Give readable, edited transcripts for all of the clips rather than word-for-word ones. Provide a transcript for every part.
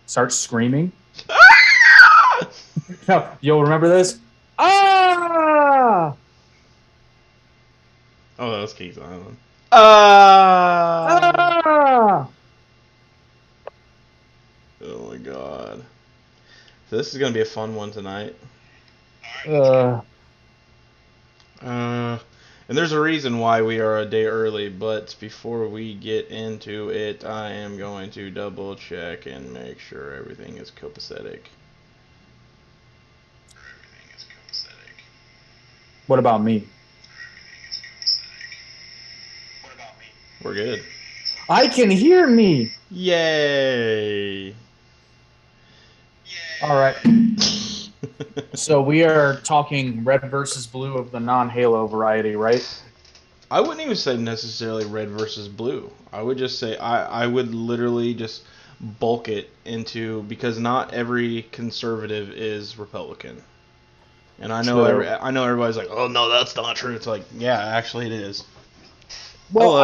starts screaming. No, you'll remember this. Ah! Oh, that was Keith Island. Ah! Ah! Oh my god. So this is gonna be a fun one tonight. Uh, And there's a reason why we are a day early, but before we get into it, I am going to double check and make sure everything is copacetic. what about me? We're good. I can hear me. Yay! All right. So we are talking red versus blue of the non-Halo variety, right? I wouldn't even say necessarily red versus blue. I would just say I would literally just bulk it into, because not every conservative is Republican. And I know I know everybody's like, oh no, that's not true. It's like, yeah, actually it is. Well,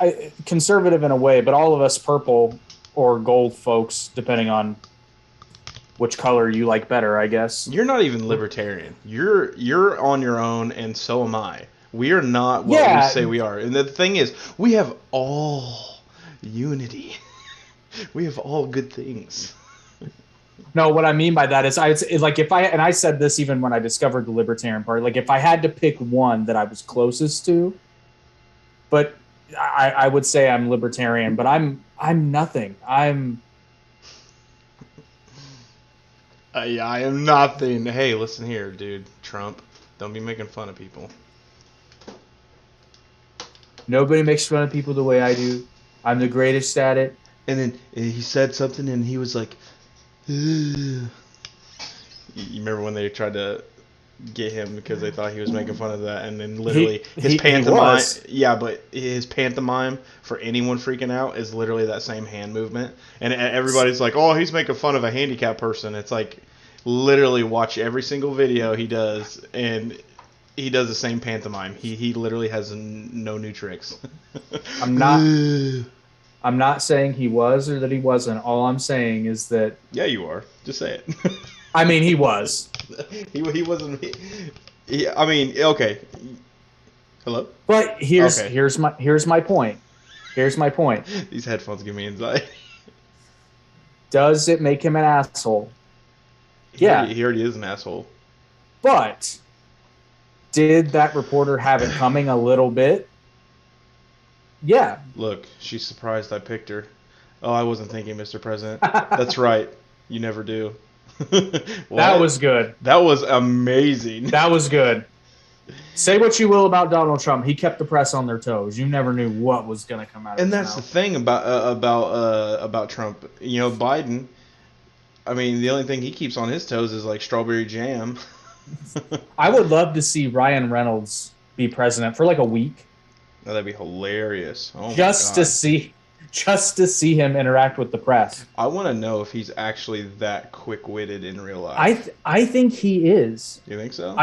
I conservative in a way, but all of us purple or gold folks, depending on which color you like better, I guess. You're not even libertarian. You're on your own, and so am I. We are not what we say we are. And the thing is, we have all unity. We have all good things. No, what I mean by that is, like if I said this even when I discovered the Libertarian Party, like if I had to pick one that I was closest to, but I would say I'm libertarian, but I'm nothing. I am nothing. Hey, listen here, dude. Trump, don't be making fun of people. Nobody makes fun of people the way I do. I'm the greatest at it. And then he said something, and he was like, you remember when they tried to get him because they thought he was making fun of that, and then literally his pantomime. Yeah, but his pantomime for anyone freaking out is literally that same hand movement, and everybody's like, "Oh, he's making fun of a handicapped person." It's like, literally watch every single video he does, and he does the same pantomime. He literally has no new tricks. I'm not saying he was or that he wasn't. All I'm saying is that... Yeah, you are. Just say it. I mean, he was. He wasn't... I mean, okay. Hello? But here's my point. Here's my point. These headphones give me anxiety. Does it make him an asshole? He already is an asshole. But did that reporter have it coming a little bit? Yeah. Look, she's surprised I picked her. Oh, I wasn't thinking, Mr. President. That's right. You never do. That was good. That was amazing. That was good. Say what you will about Donald Trump. He kept the press on their toes. You never knew what was going to come out of his mouth. And that's the thing about Trump. You know, Biden, I mean, the only thing he keeps on his toes is like strawberry jam. I would love to see Ryan Reynolds be president for like a week. Oh, that'd be hilarious. Oh just to see him interact with the press. I want to know if he's actually that quick-witted in real life. I think he is. You think so?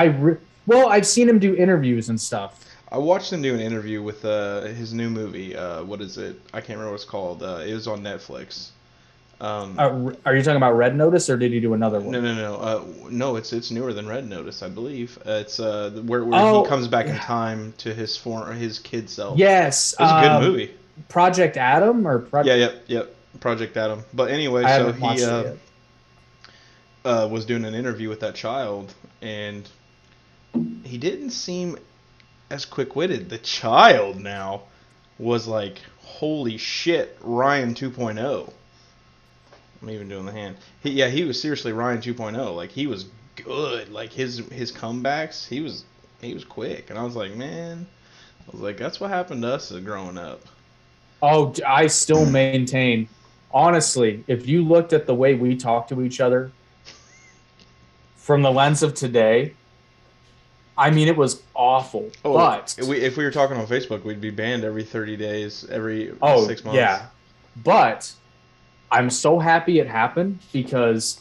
Well, I've seen him do interviews and stuff. I watched him do an interview with his new movie. What is it? I can't remember what it's called. It was on Netflix. Are you talking about Red Notice, or did he do another one? No. No, it's newer than Red Notice, I believe. It's where he comes back in time to his kid self. Yes, it's a good movie. Project Adam or Yep. Project Adam. But anyway, so he was doing an interview with that child, and he didn't seem as quick-witted. The child now was like, holy shit, Ryan 2.0. I'm even doing the hand. He was seriously Ryan 2.0. Like, he was good. Like, his comebacks, he was quick. And I was like, man, that's what happened to us growing up. Oh, I still maintain, honestly, if you looked at the way we talk to each other from the lens of today, I mean, it was awful. Oh, but if we were talking on Facebook, we'd be banned every 30 days, every 6 months. Yeah. But I'm so happy it happened, because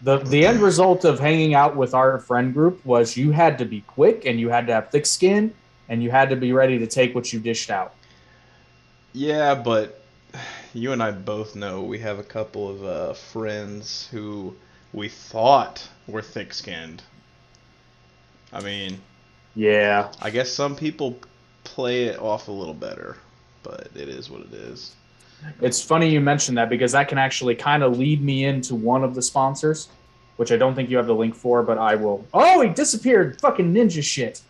the end result of hanging out with our friend group was you had to be quick, and you had to have thick skin, and you had to be ready to take what you dished out. Yeah, but you and I both know we have a couple of friends who we thought were thick-skinned. I mean, yeah. I guess some people play it off a little better, but it is what it is. It's funny you mentioned that because that can actually kind of lead me into one of the sponsors, which I don't think you have the link for, but I will. Oh, he disappeared! Fucking ninja shit.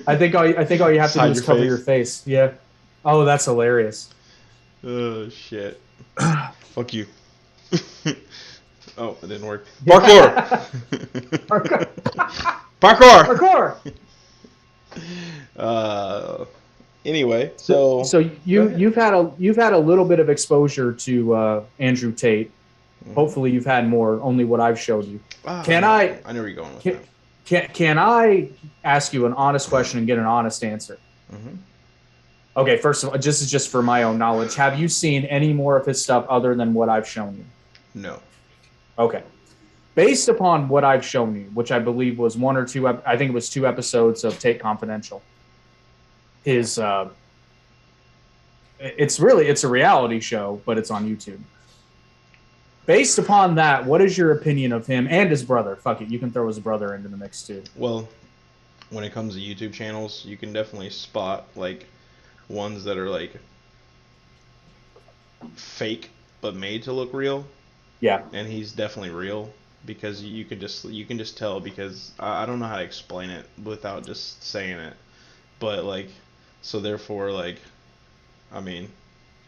I think all you have to do is cover your face. Yeah. Oh, that's hilarious. Oh shit. Fuck you. Oh, it didn't work. Parkour. Parkour. Anyway, so you've had a little bit of exposure to Andrew Tate. Mm-hmm. Hopefully, you've had more. Only what I've showed you. I know where you're going with that. Can I ask you an honest question and get an honest answer? Mm-hmm. Okay, first of all, just for my own knowledge, have you seen any more of his stuff other than what I've shown you? No. Okay. Based upon what I've shown you, which I believe was one or two, I think it was 2 episodes of Tate Confidential. It's a reality show, but it's on YouTube. Based upon that, what is your opinion of him and his brother? Fuck it, you can throw his brother into the mix too. Well, when it comes to YouTube channels, you can definitely spot like ones that are like fake but made to look real. Yeah. And he's definitely real because you can just tell because I don't know how to explain it without just saying it. But like so therefore like I mean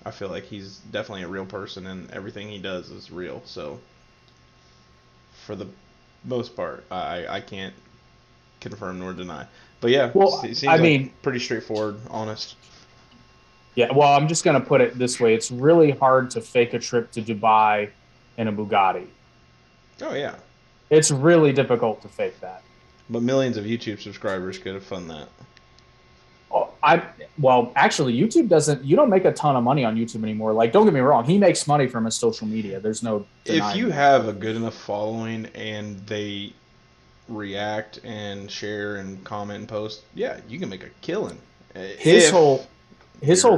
I feel like he's definitely a real person and everything he does is real. So for the most part, I can't confirm nor deny. But yeah, well, it seems pretty straightforward, honest. Yeah, well, I'm just going to put it this way. It's really hard to fake a trip to Dubai in a Bugatti. Oh, yeah. It's really difficult to fake that. But millions of YouTube subscribers could have funded that. Well, actually, YouTube doesn't. You don't make a ton of money on YouTube anymore. Like, don't get me wrong, he makes money from his social media. There's no denying. If you have a good enough following and they react and share and comment and post, yeah, you can make a killing. His whole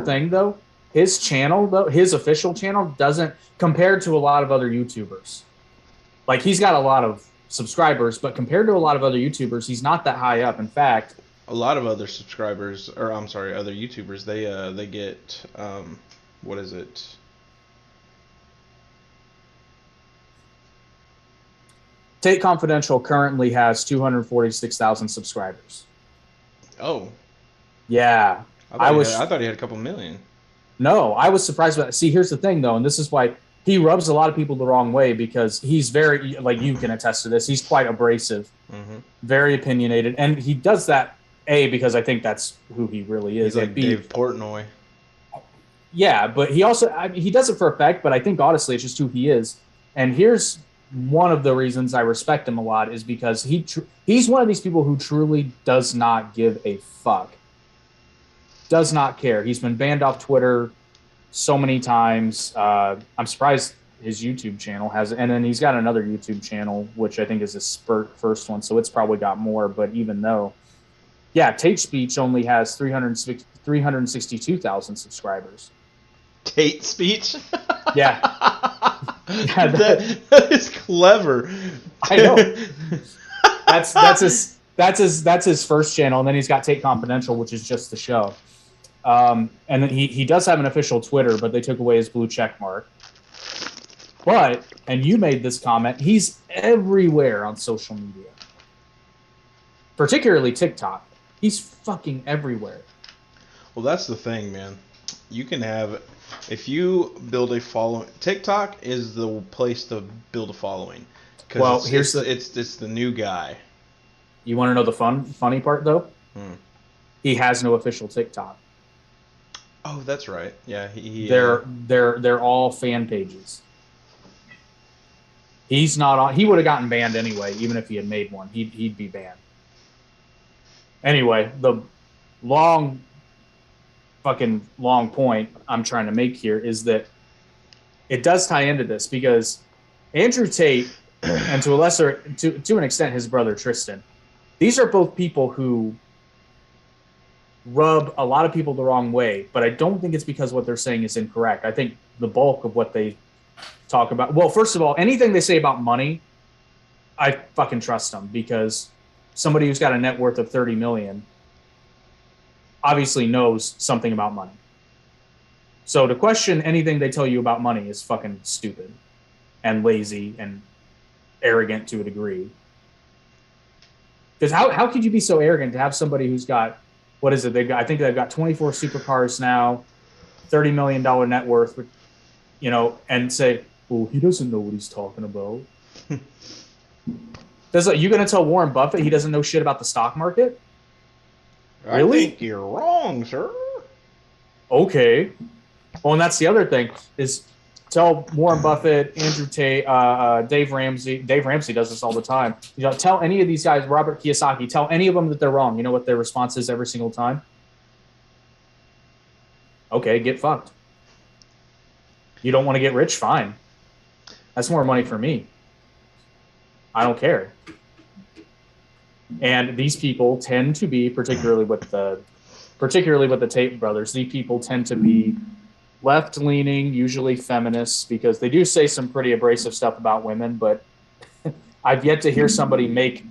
thing though, his official channel doesn't compared to a lot of other YouTubers. Like he's got a lot of subscribers, but compared to a lot of other YouTubers, he's not that high up. In fact, a lot of other other YouTubers, they get what is it? Tate Confidential currently has 246,000 subscribers. Oh. Yeah. I thought he had a couple million. No, I was surprised about that. See, here's the thing though, and this is why he rubs a lot of people the wrong way because he's very, like you can attest to this, he's quite abrasive, very opinionated, and he does that because I think that's who he really is. He's like Dave Portnoy. Yeah, but he also he does it for effect, but I think honestly it's just who he is. And here's one of the reasons I respect him a lot is because he's one of these people who truly does not give a fuck. Does not care. He's been banned off Twitter so many times. I'm surprised his YouTube channel has, and then he's got another YouTube channel, which I think is his first one, so it's probably got more. But even though, yeah, Tate Speech only has 362,000 subscribers. Tate Speech? Yeah. Yeah, that is clever. I know. That's his first channel, and then he's got Tate Confidential, which is just the show. And then he does have an official Twitter, but they took away his blue check mark. But, and you made this comment, he's everywhere on social media. Particularly TikTok. He's fucking everywhere. Well, that's the thing, man. You can have, if you build a following, TikTok is the place to build a following. Well, it's the new guy. You want to know the funny part, though? He has no official TikTok. Oh, that's right. Yeah, they're all fan pages. He's not on. He would have gotten banned anyway, even if he had made one. He'd be banned. Anyway, the long point I'm trying to make here is that it does tie into this because Andrew Tate and to an extent his brother Tristan, these are both people who rub a lot of people the wrong way, but I don't think it's because what they're saying is incorrect. I think the bulk of what they talk about, well, first of all, anything they say about money, I fucking trust them, because somebody who's got a net worth of 30 million obviously knows something about money. So to question anything they tell you about money is fucking stupid and lazy and arrogant to a degree. Because how could you be so arrogant to have somebody who's got, what is it? I think they've got 24 supercars now, $30 million net worth, you know, and say, well, he doesn't know what he's talking about. You going to tell Warren Buffett he doesn't know shit about the stock market? Really? I think you're wrong, sir. Okay. Well, and that's the other thing is tell Warren Buffett, Andrew Tate, Dave Ramsey. Dave Ramsey does this all the time. You know, tell any of these guys, Robert Kiyosaki, tell any of them that they're wrong. You know what their response is every single time? Okay, get fucked. You don't want to get rich? Fine. That's more money for me. I don't care. And these people tend to be, particularly with the Tate brothers, these people tend to be left-leaning, usually feminists, because they do say some pretty abrasive stuff about women, but I've yet to hear somebody make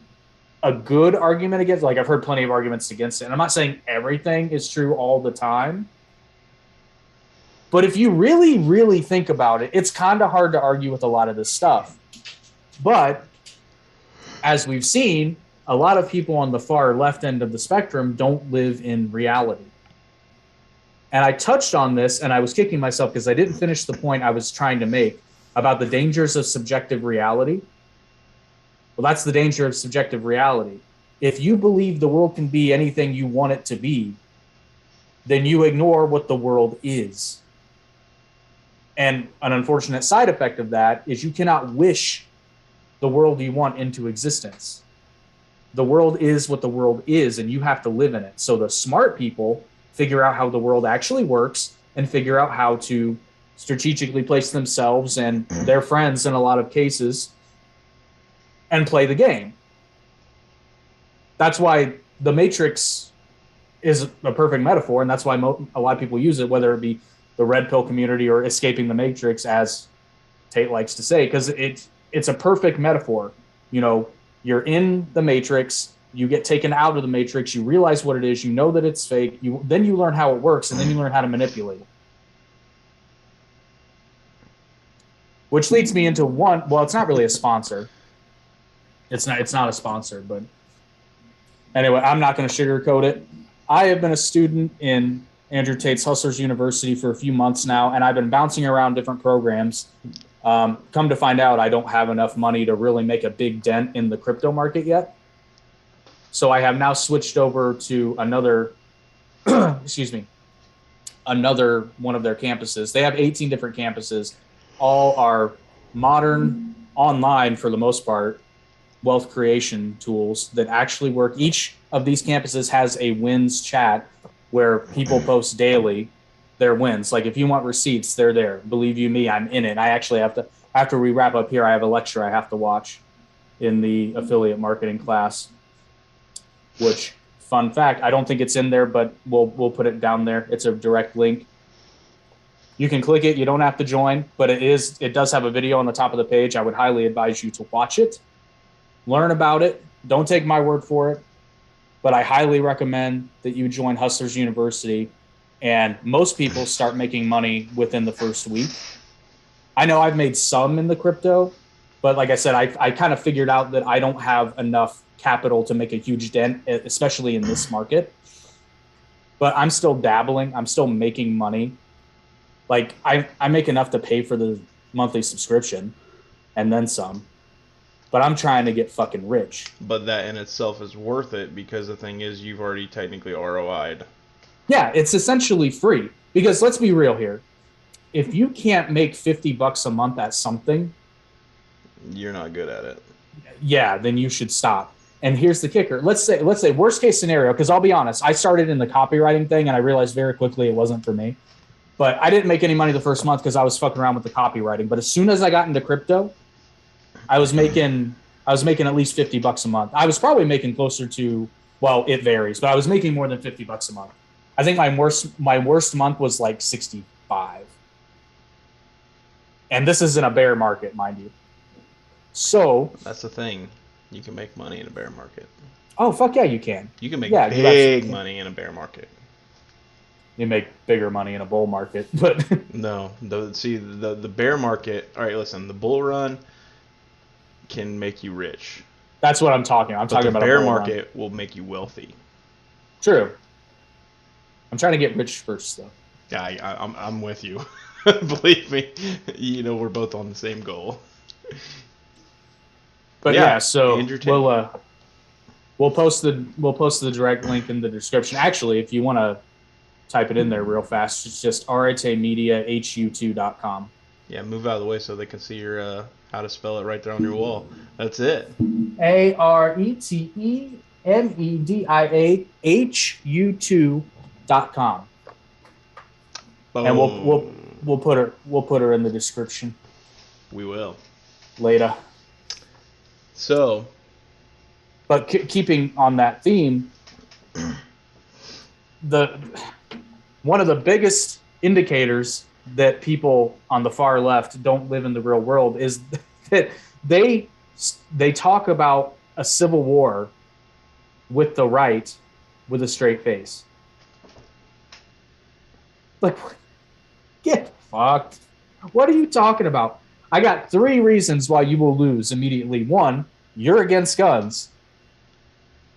a good argument against. Like, I've heard plenty of arguments against it, and I'm not saying everything is true all the time, but if you really, really think about it, it's kind of hard to argue with a lot of this stuff. But as we've seen, a lot of people on the far left end of the spectrum don't live in reality. And I touched on this, and I was kicking myself because I didn't finish the point I was trying to make about the dangers of subjective reality. Well, that's the danger of subjective reality. If you believe the world can be anything you want it to be, then you ignore what the world is. And an unfortunate side effect of that is you cannot wish the world you want into existence. The world is what the world is, and you have to live in it. So the smart people figure out how the world actually works and figure out how to strategically place themselves and their friends in a lot of cases and play the game. That's why the Matrix is a perfect metaphor, and that's why a lot of people use it, whether it be the red pill community or escaping the Matrix, as Tate likes to say, because it's a perfect metaphor. You know, you're in the Matrix, you get taken out of the Matrix, you realize what it is, you know that it's fake, then you learn how it works, and then you learn how to manipulate it. Which leads me into one, well, it's not really a sponsor. It's not a sponsor, but anyway, I'm not going to sugarcoat it. I have been a student in Andrew Tate's Hustlers University for a few months now, and I've been bouncing around different programs. Come to find out, I don't have enough money to really make a big dent in the crypto market yet. So I have now switched over to another one of their campuses. They have 18 different campuses. All are modern, online for the most part, wealth creation tools that actually work. Each of these campuses has a wins chat where people post daily their wins. Like if you want receipts, they're there. Believe you me, I'm in it. I actually have to, after we wrap up here, I have a lecture I have to watch in the affiliate marketing class, which, fun fact, I don't think it's in there, but we'll put it down there. It's a direct link. You can click it. You don't have to join, but it does have a video on the top of the page. I would highly advise you to watch it, learn about it. Don't take my word for it, but I highly recommend that you join Hustlers University. And most people start making money within the first week. I know I've made some in the crypto, but like I said, I kind of figured out that I don't have enough capital to make a huge dent, especially in this market. But I'm still dabbling. I'm still making money. Like I make enough to pay for the monthly subscription and then some. But I'm trying to get fucking rich. But that in itself is worth it because the thing is you've already technically ROI'd. Yeah, it's essentially free. Because let's be real here. If you can't make $50 a month at something, you're not good at it. Yeah, then you should stop. And here's the kicker. Let's say worst case scenario, because I'll be honest, I started in the copywriting thing and I realized very quickly it wasn't for me. But I didn't make any money the first month because I was fucking around with the copywriting. But as soon as I got into crypto, I was making at least $50 a month. I was probably making closer to Well, it varies, but I was making more than $50 a month. I think my worst month was like 65. And this is in a bear market, mind you. So that's the thing. You can make money in a bear market. Oh, fuck yeah, you can. You can make big money in a bear market. You make bigger money in a bull market, but no. The bear market. All right, listen. The bull run can make you rich. That's what I'm talking about. I'm talking about the bear market will make you wealthy. True. I'm trying to get rich first, though. Yeah, I'm with you. Believe me, we're both on the same goal. But yeah, so we'll post the direct link in the description. Actually, if you want to type it in there real fast, it's just rtamediahu2.com. Yeah, move out of the way so they can see your how to spell it right there on your wall. That's it. ARETEMEDIAHU2.com. And we'll put her in the description. We will. Later. So, but keeping on that theme, one of the biggest indicators that people on the far left don't live in the real world is that they talk about a civil war with the right with a straight face. Like, get fucked. What are you talking about? I got 3 reasons why you will lose immediately. 1, you're against guns.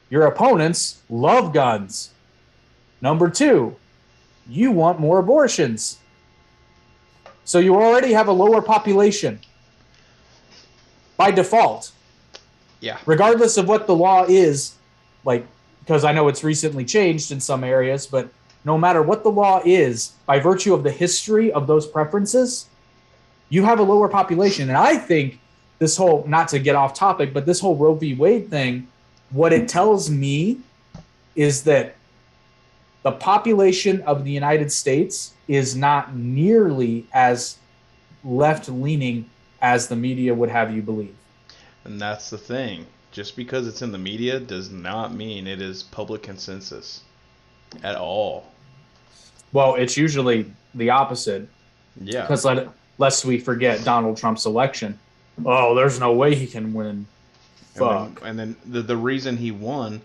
Your opponents love guns. Number 2, you want more abortions. So you already have a lower population by default. Yeah. Regardless of what the law is, like, because I know it's recently changed in some areas, but no matter what the law is, by virtue of the history of those preferences, you have a lower population. And I think this whole, not to get off topic, but this whole Roe v. Wade thing, what it tells me is that the population of the United States is not nearly as left-leaning as the media would have you believe. And that's the thing. Just because it's in the media does not mean it is public consensus at all. Well, it's usually the opposite. Yeah. Because lest we forget Donald Trump's election. Oh, there's no way he can win. Fuck. And then the reason he won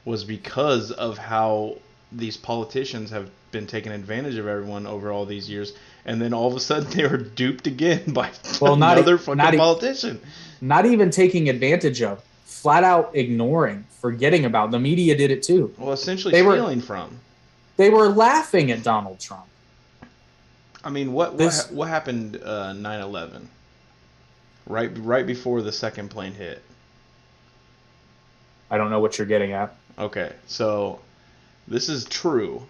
was because of how these politicians have been taking advantage of everyone over all these years. And then all of a sudden they were duped again by another fucking politician. Not even taking advantage of. Flat out ignoring, forgetting about. The media did it too. Well, essentially stealing from. They were laughing at Donald Trump. I mean, what happened 9/11? Right before the second plane hit. I don't know what you're getting at. Okay, so this is true.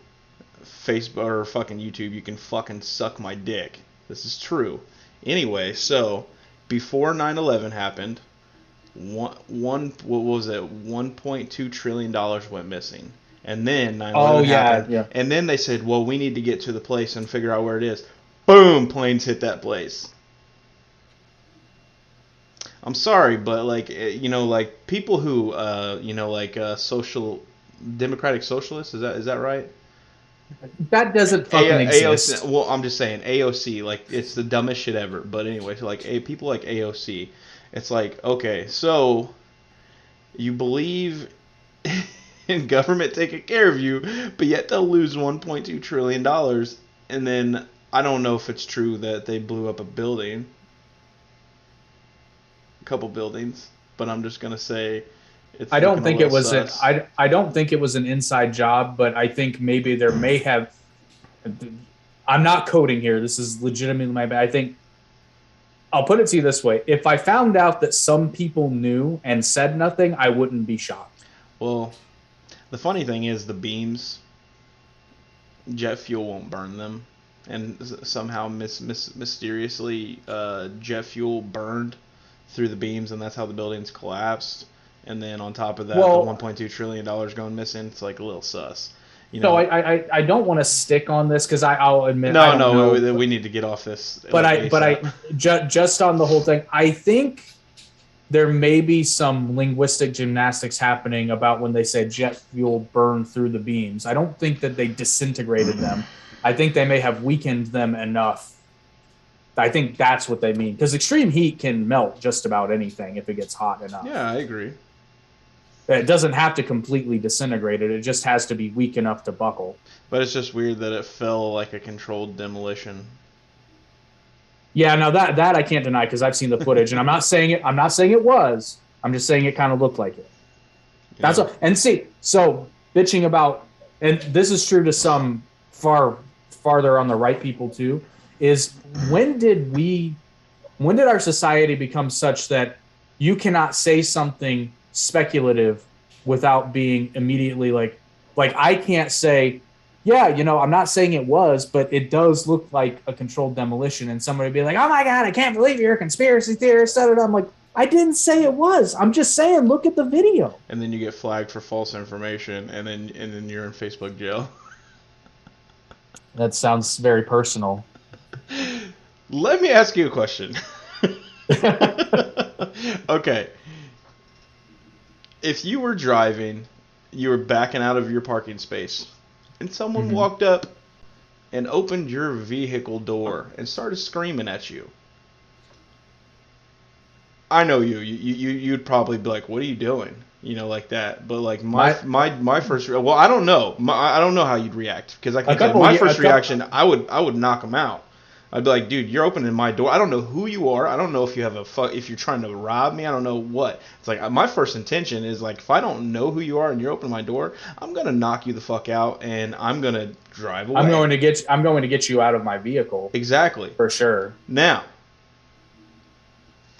Facebook or fucking YouTube, you can fucking suck my dick. This is true. Anyway, so before 9/11 happened, what was it? $1.2 trillion went missing. And then 9/11 happened. Yeah. And then they said, well, we need to get to the place and figure out where it is. Boom, planes hit that place. I'm sorry, but like people who social democratic socialists, is that right? That doesn't fucking exist. AOC, well, I'm just saying AOC, like, it's the dumbest shit ever. But anyway, so like people like AOC, it's like, okay, so you believe in government taking care of you, but yet they'll lose $1.2 trillion. And then I don't know if it's true that they blew up a couple buildings, but I'm just gonna say it's. I don't think it was I don't think it was an inside job, but I think maybe there may have. I'm not coding here. This is legitimately my bad. I think I'll put it to you this way: if I found out that some people knew and said nothing, I wouldn't be shocked. Well, the funny thing is the beams, jet fuel won't burn them, and somehow mysteriously jet fuel burned through the beams, and that's how the buildings collapsed. And then on top of that, the $1.2 trillion going missing. It's like a little sus. So I don't want to stick on this because I'll admit we need to get off this. But just on the whole thing, I think there may be some linguistic gymnastics happening about when they say jet fuel burned through the beams. I don't think that they disintegrated them. I think they may have weakened them enough. I think that's what they mean. Because extreme heat can melt just about anything if it gets hot enough. Yeah, I agree. It doesn't have to completely disintegrate it. It just has to be weak enough to buckle. But it's just weird that it fell like a controlled demolition. Yeah, now that I can't deny because I've seen the footage, and I'm not saying it was. I'm just saying it kind of looked like it. Yeah. That's all. And see, so bitching about, and this is true to some farther on the right people too, is when did our society become such that you cannot say something speculative without being immediately like I can't say, yeah, I'm not saying it was, but it does look like a controlled demolition, and somebody would be like, oh my God, I can't believe you're a conspiracy theorist. I'm like, I didn't say it was. I'm just saying, look at the video. And then you get flagged for false information, and then you're in Facebook jail. That sounds very personal. Let me ask you a question. Okay. If you were driving, you were backing out of your parking space, and someone walked up and opened your vehicle door and started screaming at you, I know you'd probably be like, what are you doing? Like that. But like my first, well, I don't know. I don't know how you'd react, because I can tell my first reaction, I would knock him out. I'd be like, dude, you're opening my door. I don't know who you are. I don't know if you have if you're trying to rob me. I don't know what. It's like my first intention is like, if I don't know who you are and you're opening my door, I'm gonna knock you the fuck out and I'm gonna drive away. I'm going to get you out of my vehicle. Exactly. For sure. Now,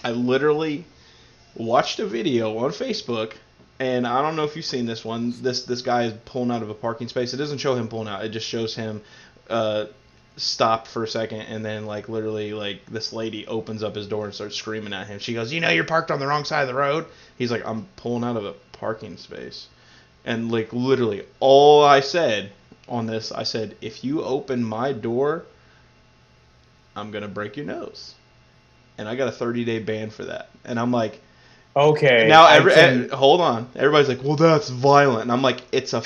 I literally watched a video on Facebook, and I don't know if you've seen this one. This guy is pulling out of a parking space. It doesn't show him pulling out. It just shows him stopped for a second, and then like literally like this lady opens up his door and starts screaming at him. She goes, you're parked on the wrong side of the road. He's like, I'm pulling out of a parking space. And like literally all I said on this, I said, if you open my door, I'm gonna break your nose. And I got a 30-day ban for that. And I'm like, okay. Now hold on. Everybody's like, well, that's violent. And I'm like, it's a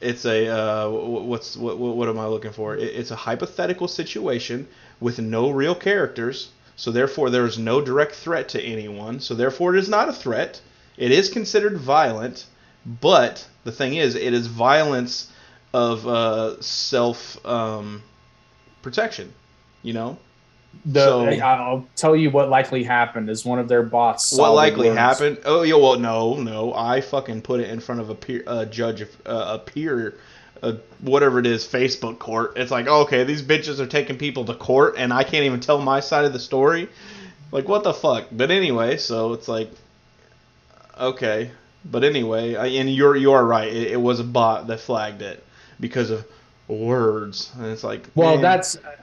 what am I looking for? It's a hypothetical situation with no real characters, so therefore there is no direct threat to anyone, so therefore it is not a threat. It is considered violent, but the thing is, it is violence of self protection, I'll tell you what likely happened is one of their bots. What likely happened? Oh, yeah. Well, no. I fucking put it in front of a judge, whatever it is, Facebook court. It's like, okay, these bitches are taking people to court, and I can't even tell my side of the story. Like, what the fuck? But anyway, so it's like, okay. But anyway, and you are right. It was a bot that flagged it because of words, and it's like, well,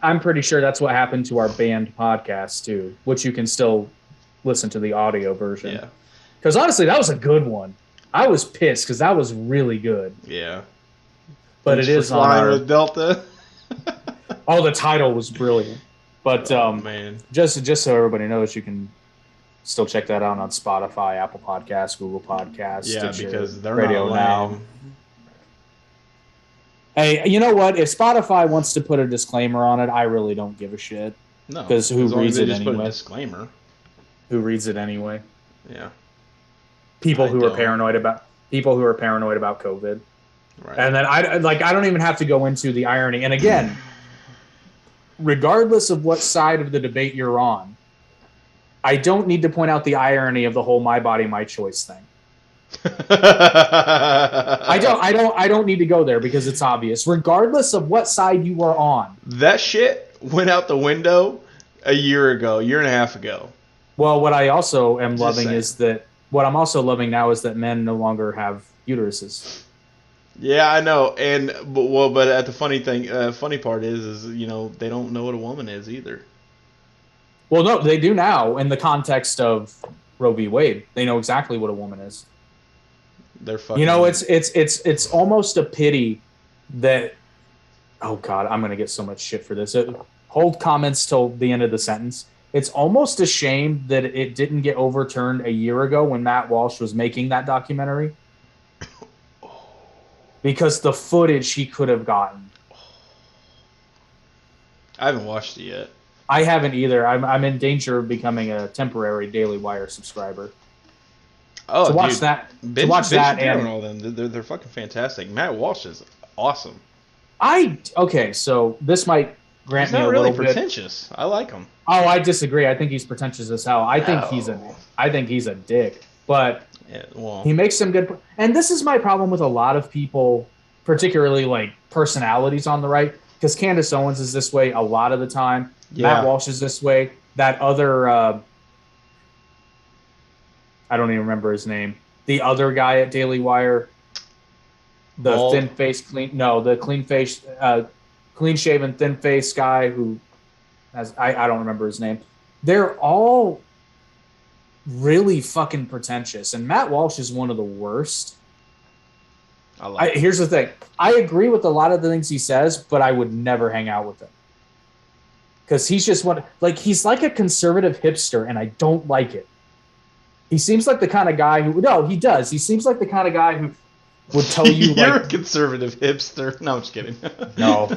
I'm pretty sure that's what happened to our banned podcast too, which you can still listen to the audio version. Yeah, because honestly, that was a good one. I was pissed because that was really good. Yeah, but it is on our with Delta. Oh, the title was brilliant. But man, just so everybody knows, you can still check that out on Spotify, Apple Podcasts, Google Podcasts, Stitcher, because they're Radio not Now. Hey, you know what? If Spotify wants to put a disclaimer on it, I really don't give a shit. No, because who reads it anyway? Put a disclaimer. Who reads it anyway? Yeah. People who are paranoid about COVID. Right. And then I don't even have to go into the irony. And again, regardless of what side of the debate you're on, I don't need to point out the irony of the whole "my body, my choice" thing. I don't need to go there because it's obvious. Regardless of what side you are on, that shit went out the window a year and a half ago. Well, what I also am loving is that what I'm also loving now is that men no longer have uteruses. Yeah, I know, but at the funny part is they don't know what a woman is either. Well, no, they do now in the context of Roe v. Wade. They know exactly what a woman is. They're fucking. It's almost a pity that. Oh God, I'm gonna get so much shit for this. Hold comments till the end of the sentence. It's almost a shame that it didn't get overturned a year ago when Matt Walsh was making that documentary. Because the footage he could have gotten. I haven't watched it yet. I haven't either. I'm in danger of becoming a temporary Daily Wire subscriber. Oh, to watch that. To watch that and all them. They're fucking fantastic. Matt Walsh is awesome. Okay, so this might grant me a little bit. He's not really pretentious. I like him. Oh, I disagree. I think he's pretentious as hell. I think he's a dick. But he makes some good. And this is my problem with a lot of people, particularly like personalities on the right, because Candace Owens is this way a lot of the time. Yeah. Matt Walsh is this way. That other, I don't even remember his name. The other guy at Daily Wire, the clean-shaven, thin-faced guy who has, I don't remember his name. They're all really fucking pretentious, and Matt Walsh is one of the worst. Here's the thing. I agree with a lot of the things he says, but I would never hang out with him. Because he's just he's like a conservative hipster, and I don't like it. He seems like the kind of guy who... No, he does. He seems like the kind of guy who would tell you... You're a conservative hipster. No, I'm just kidding. No.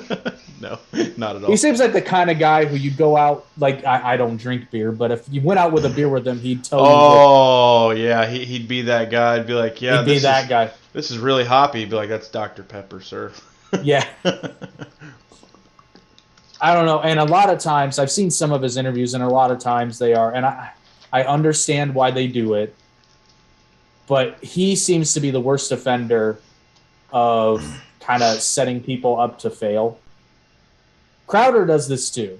No, not at all. He seems like the kind of guy who you'd go out... I don't drink beer, but if you went out with a beer with him, he'd tell you... Oh, yeah. He'd be that guy. He'd be like, yeah, he'd be that guy. This is really hoppy. He'd be like, that's Dr. Pepper, sir. Yeah. I don't know. And a lot of times, I've seen some of his interviews, and a lot of times they are... And I understand why they do it, but he seems to be the worst offender of kind of setting people up to fail. Crowder does this too.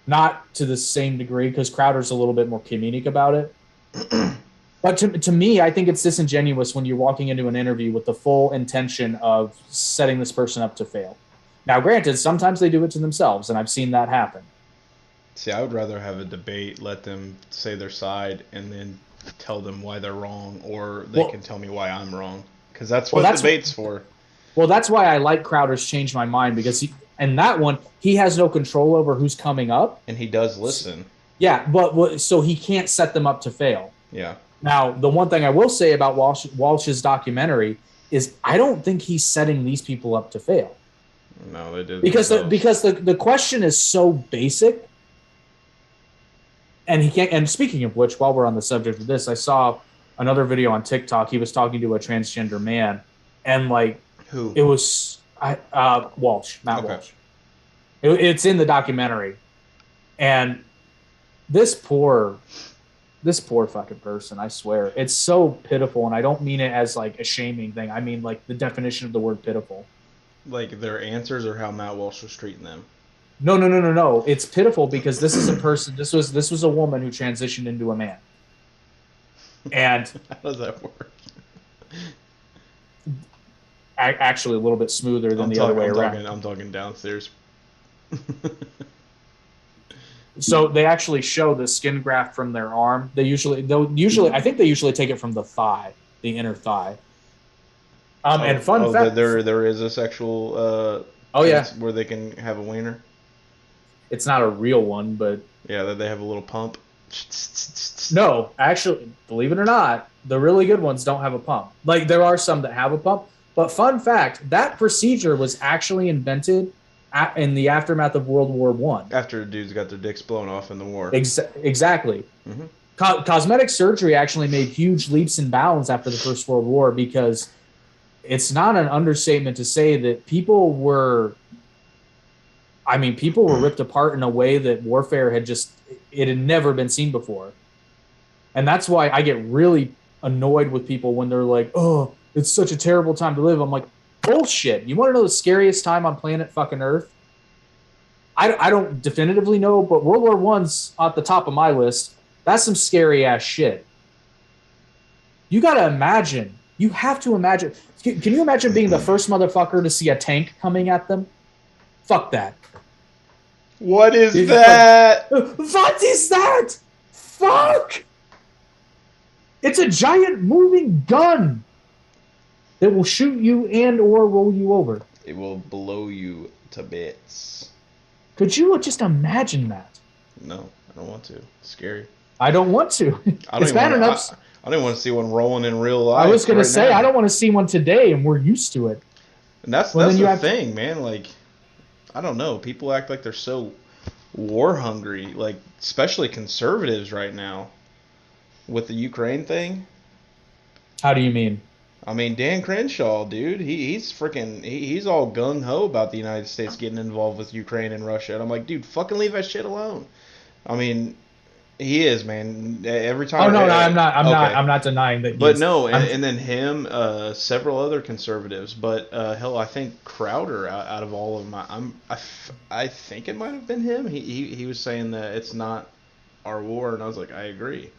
Not to the same degree, because Crowder's a little bit more comedic about it. But to me, I think it's disingenuous when you're walking into an interview with the full intention of setting this person up to fail. Now, granted, sometimes they do it to themselves, and I've seen that happen. See, I would rather have a debate, let them say their side, and then tell them why they're wrong, or they can tell me why I'm wrong. Because that's what debate's for. Well, that's why I like Crowder's Change My Mind, because in that one, he has no control over who's coming up. And he does listen. Yeah, but so he can't set them up to fail. Yeah. Now, the one thing I will say about Walsh's documentary is I don't think he's setting these people up to fail. No, they did. Because the question is so basic. And he can't. And speaking of which, while we're on the subject of this, I saw another video on TikTok. He was talking to a transgender man, and who? It was Walsh, Matt Walsh. It's in the documentary, and this poor fucking person. I swear, it's so pitiful, and I don't mean it as a shaming thing. I mean the definition of the word pitiful. Like their answers, or how Matt Walsh was treating them. No. It's pitiful because this is a person. This was a woman who transitioned into a man. And how does that work? Actually, a little bit smoother than the other way around. I'm talking downstairs. So they actually show the skin graft from their arm. I think they usually take it from the thigh, the inner thigh. And fun fact, there is a sexual. Where they can have a wiener. It's not a real one, but... Yeah, that they have a little pump. No, actually, believe it or not, the really good ones don't have a pump. There are some that have a pump. But fun fact, that procedure was actually invented in the aftermath of World War I. After dudes got their dicks blown off in the war. Exactly. Mm-hmm. Cosmetic surgery actually made huge leaps and bounds after the First World War because it's not an understatement to say that people were ripped apart in a way that warfare had never been seen before. And that's why I get really annoyed with people when they're like, oh, it's such a terrible time to live. I'm like, bullshit. You want to know the scariest time on planet fucking Earth? I don't definitively know, but World War I's at the top of my list. That's some scary ass shit. You got to imagine. You have to imagine. Can you imagine being the first motherfucker to see a tank coming at them? Fuck that. What is that? What is that? Fuck! It's a giant moving gun that will shoot you and or roll you over. It will blow you to bits. Could you just imagine that? No, I don't want to. It's scary. I don't want to. It's bad enough. I don't want to see one rolling in real life. I was going to say, now. I don't want to see one today, and we're used to it. And that's the thing, man. Like, I don't know. People act like they're so war hungry, like especially conservatives right now with the Ukraine thing. How do you mean? I mean, Dan Crenshaw, dude, he's all gung ho about the United States getting involved with Ukraine and Russia, and I'm like, dude, fucking leave that shit alone. I mean, he is, man. Every time. Oh no, I'm not denying that. But no, and then him, several other conservatives, but hell, I think Crowder out of all of them, I think it might have been him. He was saying that it's not our war, and I was like, I agree.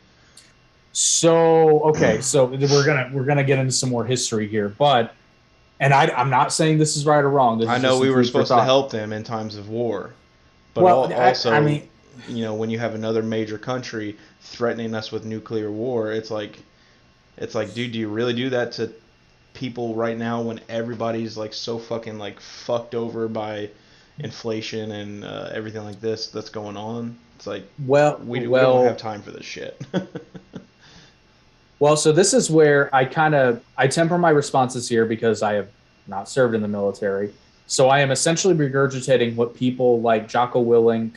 So okay, so we're gonna get into some more history here, but I'm not saying this is right or wrong. I know we were supposed to help them in times of war, but also, I mean, you know, when you have another major country threatening us with nuclear war, it's like, dude, do you really do that to people right now when everybody's like so fucking like fucked over by inflation and everything like this that's going on? It's like, we don't have time for this shit. Well, so this is where I temper my responses here because I have not served in the military. So I am essentially regurgitating what people like Jocko Willink,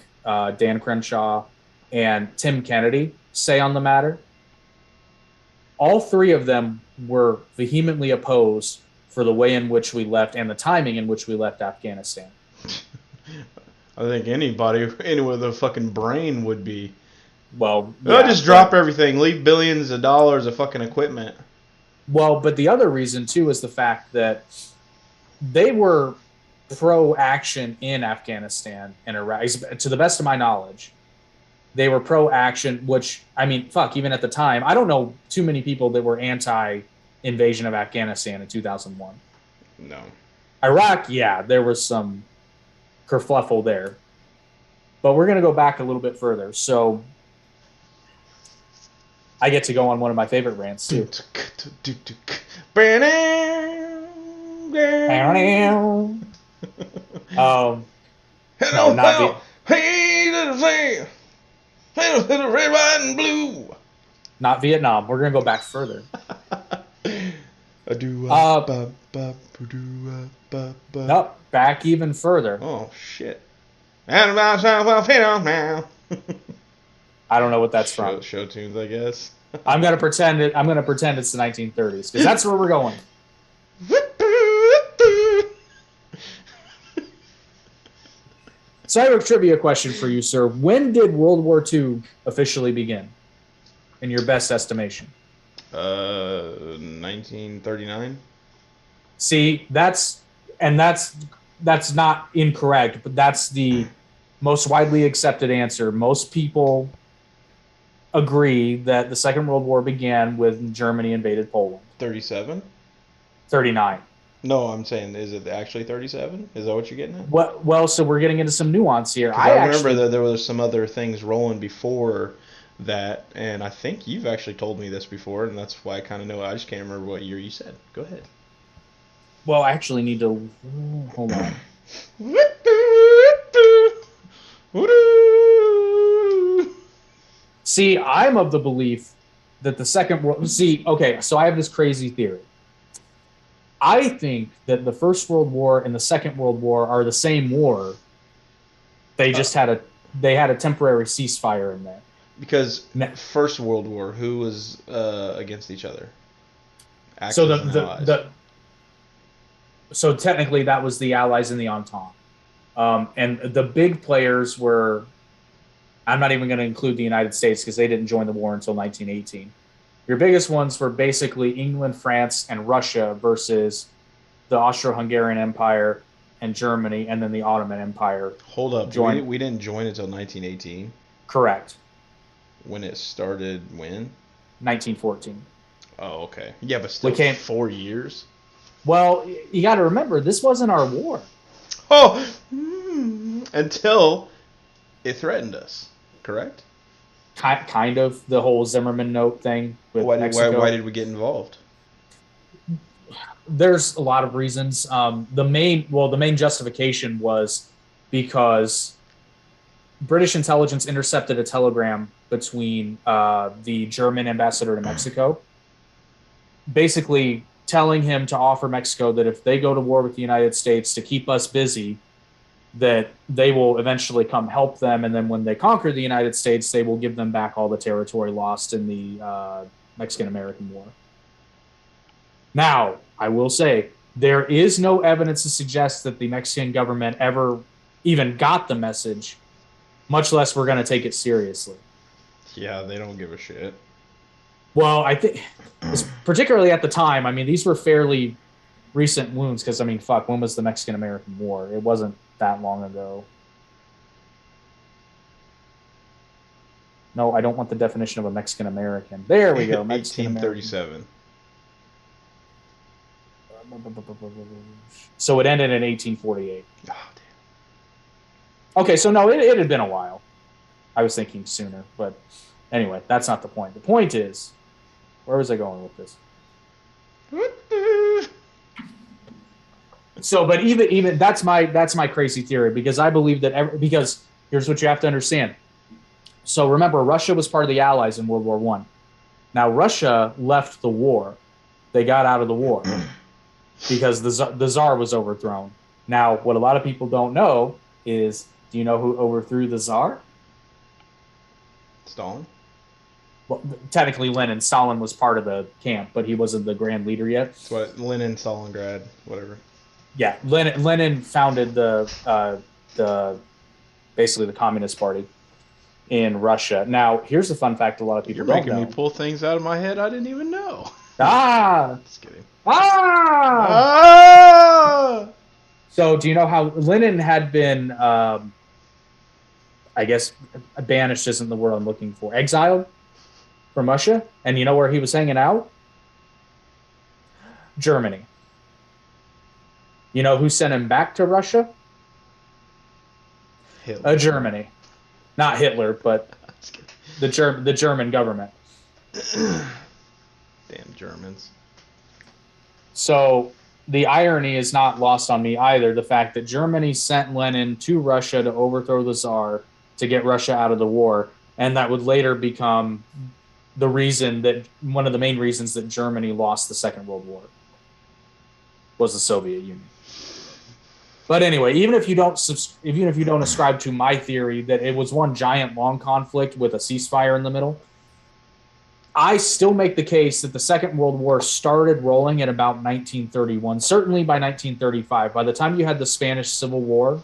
Dan Crenshaw, and Tim Kennedy say on the matter. All three of them were vehemently opposed for the way in which we left and the timing in which we left Afghanistan. I think anybody with a fucking brain would be. Well, yeah, just drop everything, leave billions of dollars of fucking equipment. Well, but the other reason too is the fact that they were pro-action in Afghanistan and Iraq. To the best of my knowledge, they were pro-action. Which, I mean, fuck, even at the time, I don't know too many people that were anti-invasion of Afghanistan in 2001. No. Iraq, yeah, there was some kerfluffle there, but we're gonna go back a little bit further. So. I get to go on one of my favorite rants too. No, not hey, little thing, hey, little red, white, and blue. Not Vietnam. We're gonna go back further. Nope, back even further. Oh shit! I don't know what that's from. Show tunes, I guess. I'm gonna pretend it's the 1930s because that's where we're going. So I have a trivia question for you, sir. When did World War II officially begin, in your best estimation? 1939. See, that's not incorrect, but that's the most widely accepted answer. Most people agree that the Second World War began when Germany invaded Poland. 37? 39. No, I'm saying, is it actually 37? Is that what you're getting at? Well, so we're getting into some nuance here. I remember that there were some other things rolling before that, and I think you've actually told me this before, and that's why I kind of know. I just can't remember what year you said. Go ahead. Well, I actually need to... Hold on. See, I'm of the belief that the Second World... See, okay, so I have this crazy theory. I think that the First World War and the Second World War are the same war. They just had a temporary ceasefire in there. Because First World War, who was against each other? Axis so so technically that was the Allies and the Entente. And the big players were... I'm not even going to include the United States because they didn't join the war until 1918. Your biggest ones were basically England, France, and Russia versus the Austro-Hungarian Empire and Germany, and then the Ottoman Empire. Hold up. We didn't join until 1918? Correct. When it started when? 1914. Oh, okay. Yeah, but still 4 years? Well, you got to remember, this wasn't our war. Oh! Until it threatened us, correct? Kind of the whole Zimmerman note thing with Mexico. Why did we get involved? There's a lot of reasons. The main justification was because British intelligence intercepted a telegram between the German ambassador to Mexico, basically telling him to offer Mexico that if they go to war with the United States to keep us busy, that they will eventually come help them. And then when they conquer the United States, they will give them back all the territory lost in the Mexican-American War. Now, I will say, there is no evidence to suggest that the Mexican government ever even got the message, much less we're going to take it seriously. Yeah, they don't give a shit. Well, I think, particularly at the time, I mean, these were fairly recent wounds because, I mean, fuck, when was the Mexican-American War? It wasn't that long ago. No, I don't want the definition of a Mexican-American. There we go. 1837. So it ended in 1848. Oh, damn. Okay, so no, it had been a while. I was thinking sooner, but anyway, that's not the point. The point is, where was I going with this? So, but even that's my crazy theory, because I believe that because here's what you have to understand. So remember, Russia was part of the Allies in World War I. Now Russia left the war; they got out of the war because the Tsar was overthrown. Now, what a lot of people don't know is, do you know who overthrew the Tsar? Stalin. Well, technically Lenin. Stalin was part of the camp, but he wasn't the grand leader yet. That's what Lenin, Stalingrad, whatever. Yeah, Lenin founded the basically the Communist Party in Russia. Now, here's a fun fact: a lot of people don't know. You're making me pull things out of my head I didn't even know. Just kidding. So, do you know how Lenin had been? I guess banished isn't the word I'm looking for. Exiled from Russia, and you know where he was hanging out? Germany. You know who sent him back to Russia? Hitler. Germany. Not Hitler, but the German government. Damn Germans. So the irony is not lost on me either. The fact that Germany sent Lenin to Russia to overthrow the Tsar, to get Russia out of the war, and that would later become the reason that one of the main reasons that Germany lost the Second World War was the Soviet Union. But anyway, even if you don't ascribe to my theory that it was one giant long conflict with a ceasefire in the middle, I still make the case that the Second World War started rolling at about 1931, certainly by 1935. By the time you had the Spanish Civil War,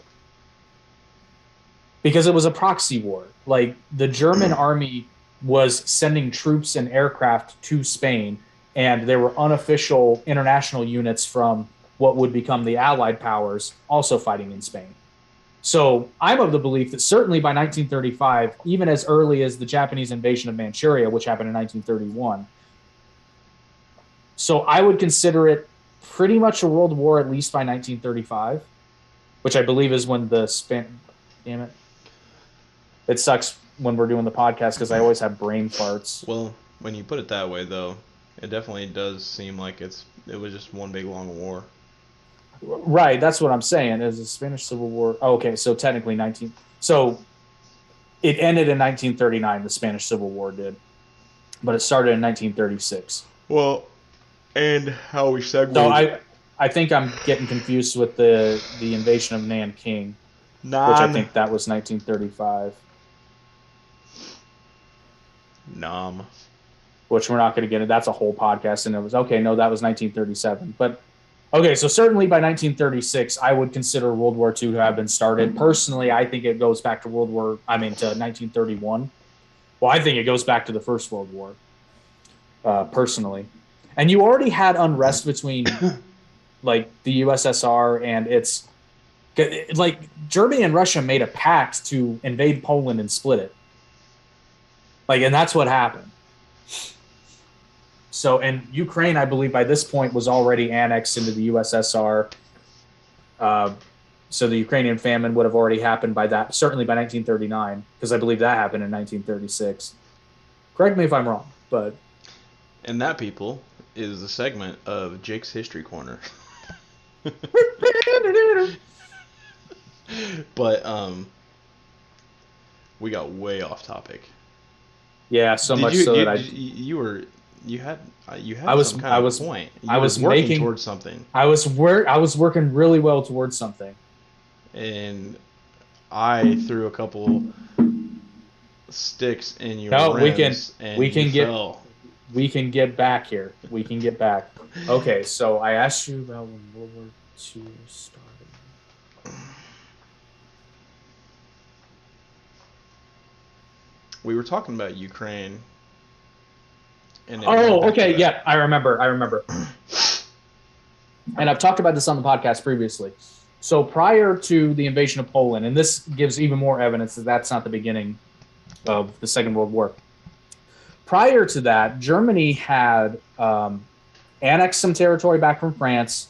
because it was a proxy war. Like, the German army was sending troops and aircraft to Spain, and there were unofficial international units from what would become the Allied powers also fighting in Spain. So I'm of the belief that certainly by 1935, even as early as the Japanese invasion of Manchuria, which happened in 1931, so I would consider it pretty much a world war at least by 1935, which I believe is when the damn it. It sucks when we're doing the podcast because I always have brain farts. Well, when you put it that way, though, it definitely does seem like it was just one big long war. Right, that's what I'm saying. Is the Spanish Civil War? Oh, okay, so technically 19. So it ended in 1939. The Spanish Civil War did, but it started in 1936. Well, and how we segued. So I think I'm getting confused with the invasion of Nanking, which I think that was 1935. Nam. Which we're not going to get into. That's a whole podcast, and it was okay. No, that was 1937, but. Okay, so certainly by 1936, I would consider World War II to have been started. Personally, I think it goes back to to 1931. Well, I think it goes back to the First World War, personally. And you already had unrest between, like, the USSR and its... Like, Germany and Russia made a pact to invade Poland and split it. Like, and that's what happened. So, and Ukraine, I believe, by this point was already annexed into the USSR. So the Ukrainian famine would have already happened by that, certainly by 1939, because I believe that happened in 1936. Correct me if I'm wrong, but... And that, people, is the segment of Jake's History Corner. But, we got way off topic. Yeah, so much so that you had some kind of point. I was working towards something. I was working really well towards something. And I threw a couple sticks in your rims we can get back here. We can get back. Okay, so I asked you about when World War II started. We were talking about Ukraine. Okay, yeah, I remember. And I've talked about this on the podcast previously. So prior to the invasion of Poland, and this gives even more evidence that that's not the beginning of the Second World War. Prior to that, Germany had annexed some territory back from France.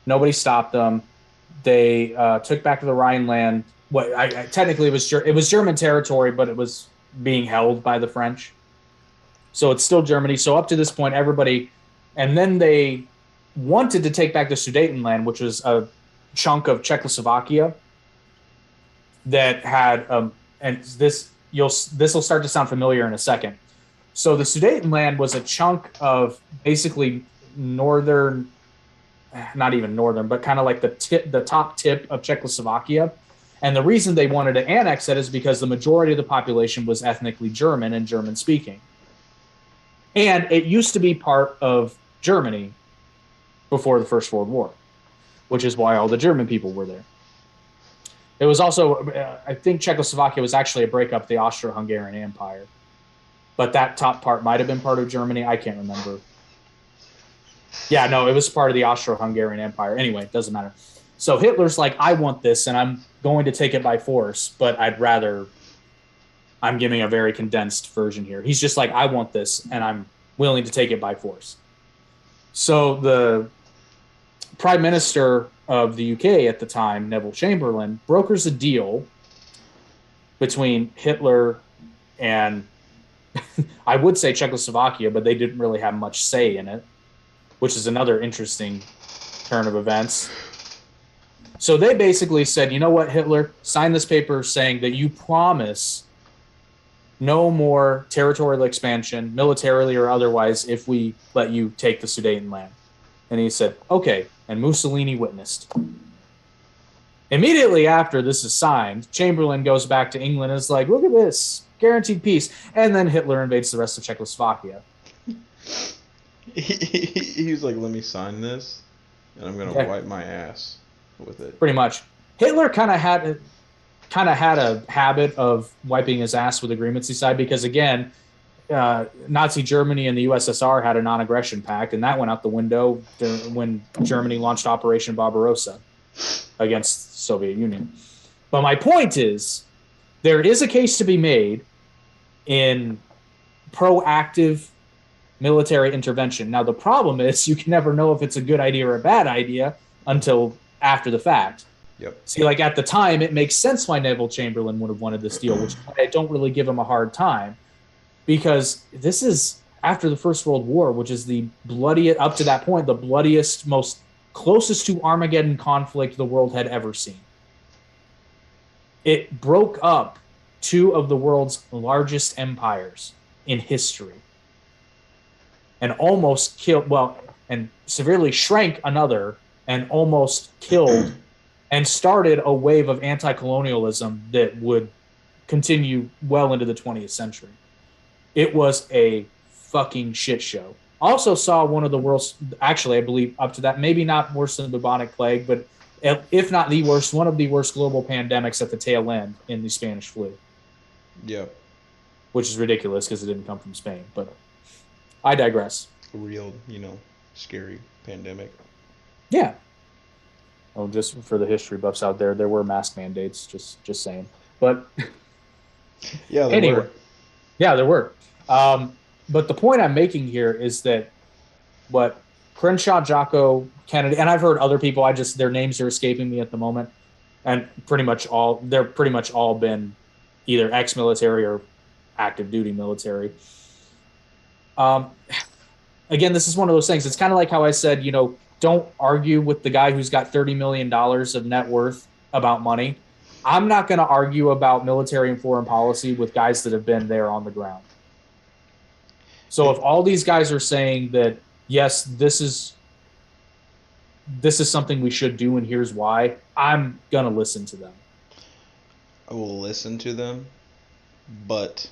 Nobody stopped them. They took back the Rhineland. Technically, it was German territory, but it was being held by the French. So it's still Germany. So up to this point, everybody, and then they wanted to take back the Sudetenland, which was a chunk of Czechoslovakia that had, and this will start to sound familiar in a second. So the Sudetenland was a chunk of basically northern, not even northern, but kind of like the top tip of Czechoslovakia. And the reason they wanted to annex it is because the majority of the population was ethnically German and German speaking. And it used to be part of Germany before the First World War, which is why all the German people were there. It was also, I think Czechoslovakia was actually a breakup of the Austro-Hungarian Empire. But that top part might have been part of Germany. I can't remember. Yeah, no, it was part of the Austro-Hungarian Empire. Anyway, it doesn't matter. So Hitler's like, I want this, and I'm going to take it by force, but I'm giving a very condensed version here. He's just like, I want this, and I'm willing to take it by force. So the Prime Minister of the UK at the time, Neville Chamberlain, brokers a deal between Hitler and I would say Czechoslovakia, but they didn't really have much say in it, which is another interesting turn of events. So they basically said, you know what, Hitler, sign this paper saying that you promise no more territorial expansion, militarily or otherwise, if we let you take the Sudetenland. And he said, okay, and Mussolini witnessed. Immediately after this is signed, Chamberlain goes back to England and is like, look at this, guaranteed peace. And then Hitler invades the rest of Czechoslovakia. He was like, let me sign this, and I'm going to wipe my ass with it. Pretty much. Hitler kind of had a habit of wiping his ass with agreements he signed because, again, Nazi Germany and the USSR had a non-aggression pact, and that went out the window when Germany launched Operation Barbarossa against the Soviet Union. But my point is, there is a case to be made in proactive military intervention. Now, the problem is you can never know if it's a good idea or a bad idea until after the fact. Yep. See, like at the time, it makes sense why Neville Chamberlain would have wanted this deal, which I don't really give him a hard time, because this is after the First World War, which is the bloodiest, up to that point, the bloodiest, most closest to Armageddon conflict the world had ever seen. It broke up two of the world's largest empires in history and almost killed, and severely shrank another and almost killed and started a wave of anti-colonialism that would continue well into the 20th century. It was a fucking shit show. Also saw one of the worst, actually, I believe up to that, maybe not worse than the bubonic plague, but if not the worst, one of the worst global pandemics at the tail end in the Spanish flu. Yeah. Which is ridiculous because it didn't come from Spain, but I digress. A real, scary pandemic. Yeah. Oh, just for the history buffs out there were mask mandates, just saying. But yeah, there were. Yeah, there were. But the point I'm making here is that what Crenshaw, Jocko, Kennedy, and I've heard other people, their names are escaping me at the moment, and they're pretty much all been either ex-military or active duty military. Again, this is one of those things. It's kind of like how I said, don't argue with the guy who's got $30 million of net worth about money. I'm not going to argue about military and foreign policy with guys that have been there on the ground. So if all these guys are saying that, yes, this is something we should do and here's why, I'm going to listen to them. I will listen to them, but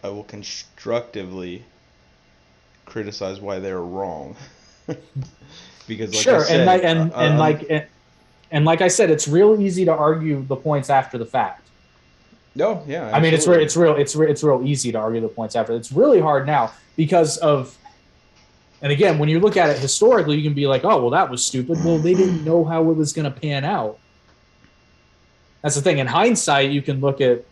I will constructively criticize why they're wrong. Because like sure, I said, and like I said, it's real easy to argue the points after the fact. No, yeah. Absolutely. I mean, it's real easy to argue the points after. It's really hard now because of, and again, when you look at it historically, you can be like, oh, well, that was stupid. Well, they didn't know how it was going to pan out. That's the thing. In hindsight, you can look at,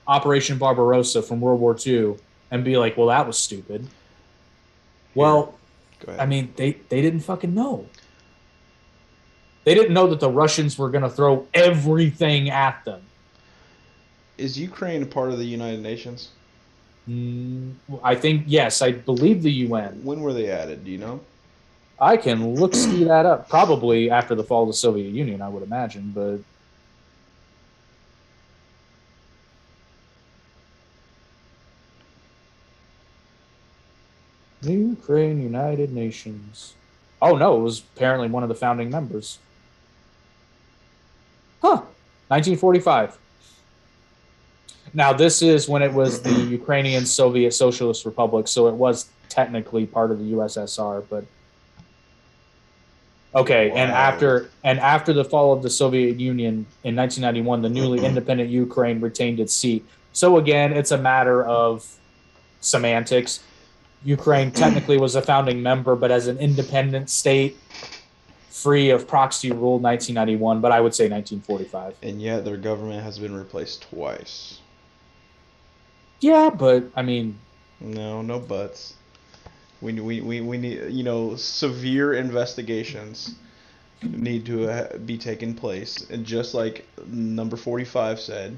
Operation Barbarossa from World War II and be like, well, that was stupid. Well, I mean, they didn't fucking know. They didn't know that the Russians were going to throw everything at them. Is Ukraine a part of the United Nations? I think, yes. I believe the UN. When were they added? Do you know? I can ski that up. Probably after the fall of the Soviet Union, I would imagine. But Ukraine, United Nations. Oh, no. It was apparently one of the founding members. 1945. Now, this is when it was the Ukrainian Soviet Socialist Republic, so it was technically part of the USSR, but okay. Wow. And after the fall of the Soviet Union in 1991, the newly independent Ukraine retained its seat. So again, it's a matter of semantics. Ukraine technically was a founding member, but as an independent state, free of proxy rule, 1991, but I would say 1945. And yet their government has been replaced twice. Yeah, but I mean, no buts. We need, severe investigations need to be taking place, and just like number 45 said,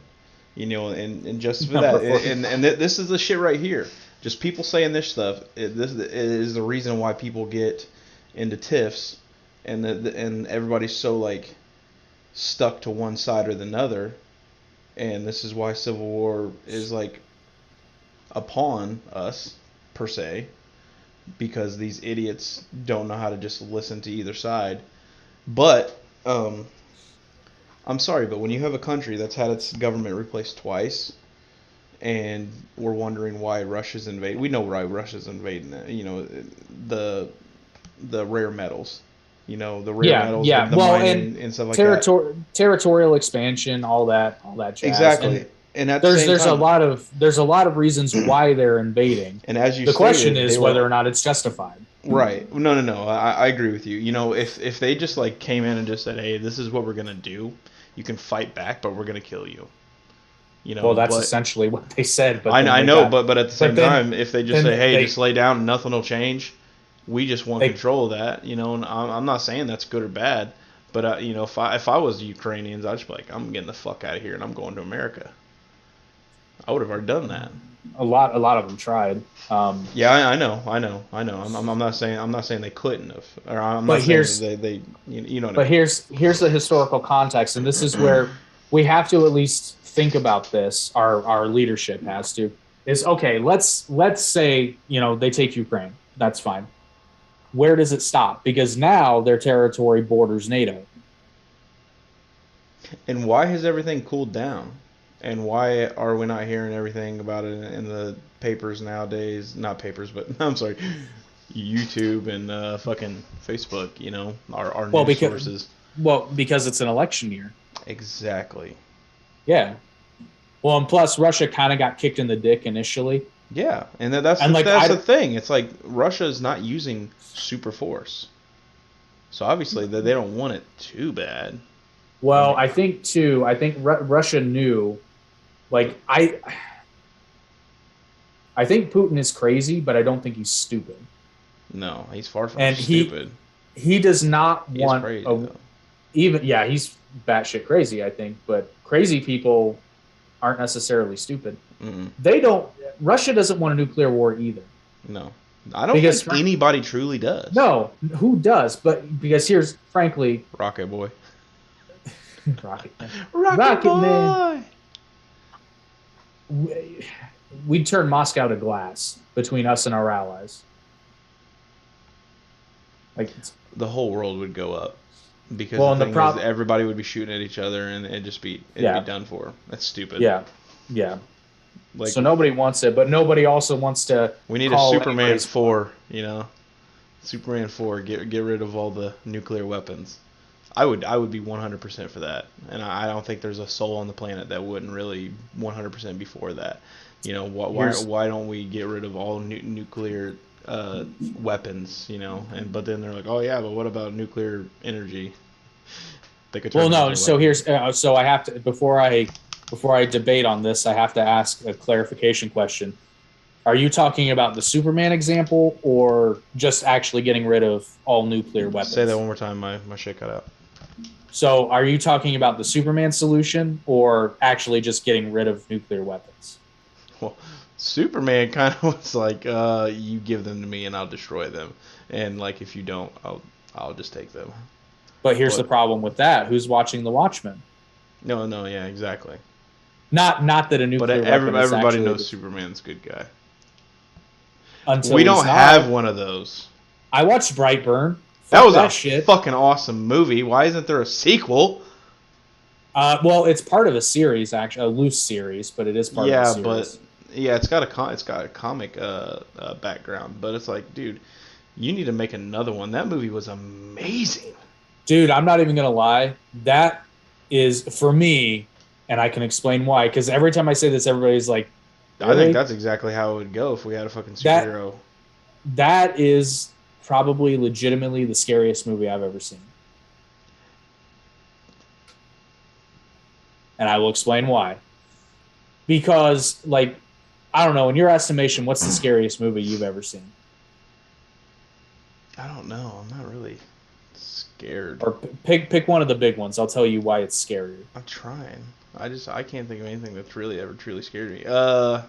and just for that, and this is the shit right here. Just people saying this stuff. This is the reason why people get into tiffs, and everybody's so like stuck to one side or the other, and this is why civil war is like upon us per se, because these idiots don't know how to just listen to either side. But I'm sorry, but when you have a country that's had its government replaced twice, and we're wondering why Russia's invading, we know why Russia's invading. The rare metals. The rare metals, the mining and stuff like that. Territorial expansion, all that jazz. Exactly. And at there's a lot of reasons why they're invading. And as you the question is whether or not it's justified. Right. No. I agree with you. If they just like came in and just said, "Hey, this is what we're gonna do. You can fight back, but we're gonna kill you." Well, that's essentially what they said. But I know, but at the same time, if they just say, "Hey, just lay down, and nothing will change," we just want control of that. And I'm not saying that's good or bad, but if I was the Ukrainians, I'd just be like, "I'm getting the fuck out of here, and I'm going to America." I would have already done that. A lot of them tried. Yeah, I know. I'm not saying they couldn't have. Or I'm not saying they you know what I mean. Here's the historical context, and this is where we have to at least think about this. Our leadership has to. Is okay. Let's say they take Ukraine. That's fine. Where does it stop? Because now their territory borders NATO. And why has everything cooled down? And why are we not hearing everything about it in the papers nowadays? Not papers, but I'm sorry, YouTube and fucking Facebook. Our news sources. Well, because it's an election year. Exactly. Yeah. Well, and plus Russia kind of got kicked in the dick initially. Yeah, and that's the thing. It's like Russia is not using super force, so obviously they don't want it too bad. Well, I think Russia knew. Like I think Putin is crazy, but I don't think he's stupid. No, he's far from stupid. He does not want crazy, he's batshit crazy, I think, but crazy people aren't necessarily stupid. Mm-mm. Russia doesn't want a nuclear war either. No. I don't think anybody truly does. No, who does? But because here's frankly Rocket Boy. Rocket Man. Rocket Man. We'd turn Moscow to glass between us and our allies. Like the whole world would go up because the thing is everybody would be shooting at each other and it'd be done for. That's stupid. Yeah. Like, so nobody wants it, but nobody also wants to. We need a Superman 4, Superman 4. Get rid of all the nuclear weapons. I would be 100% for that, and I don't think there's a soul on the planet that wouldn't really 100% be for that. Why don't we get rid of all nuclear weapons? But then they're like, oh yeah, but what about nuclear energy? They could turn no. So here's so I have to before I debate on this, I have to ask a clarification question. Are you talking about the Superman example or just actually getting rid of all nuclear weapons? Say that one more time. My shit cut out. So are you talking about the Superman solution or actually just getting rid of nuclear weapons? Well, Superman kind of was like, you give them to me and I'll destroy them. And like, if you don't, I'll just take them. But here's the problem with that. Who's watching The Watchmen? No, yeah, exactly. Not that a nuclear weapon is everybody knows Superman's a good guy. Until we don't have one of those. I watched Brightburn. That was a fucking awesome movie. Why isn't there a sequel? Well, it's part of a series, actually, a loose series, but it is part of a series. It's got a comic background, but it's like, dude, you need to make another one. That movie was amazing. Dude, I'm not even gonna lie. That is for me, and I can explain why. Because every time I say this, everybody's like, really? I think that's exactly how it would go if we had a fucking superhero. That is probably legitimately the scariest movie I've ever seen. And I will explain why. Because, like, I don't know, in your estimation, what's the scariest movie you've ever seen? I don't know. I'm not really scared. Or pick one of the big ones. I'll tell you why it's scarier. I'm trying. I can't think of anything that's really ever truly scared me. I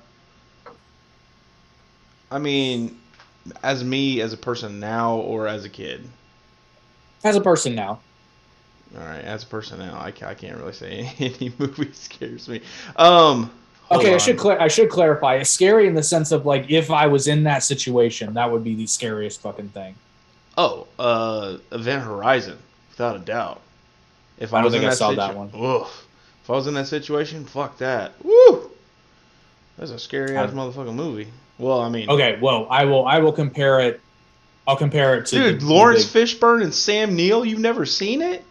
mean, as a person now or as a kid? As a person now. All right, as a person now, I can't really say any movie scares me. Okay, I should clarify. It's scary in the sense of, like, if I was in that situation, that would be the scariest fucking thing. Oh, Event Horizon, without a doubt. If I don't think I saw that one. Oof. If I was in that situation, fuck that. Woo! That's a scary ass motherfucking movie. Well, I mean. Okay, well, I will compare it. I'll compare it to. Dude, Lawrence Fishburne and Sam Neill. You've never seen it?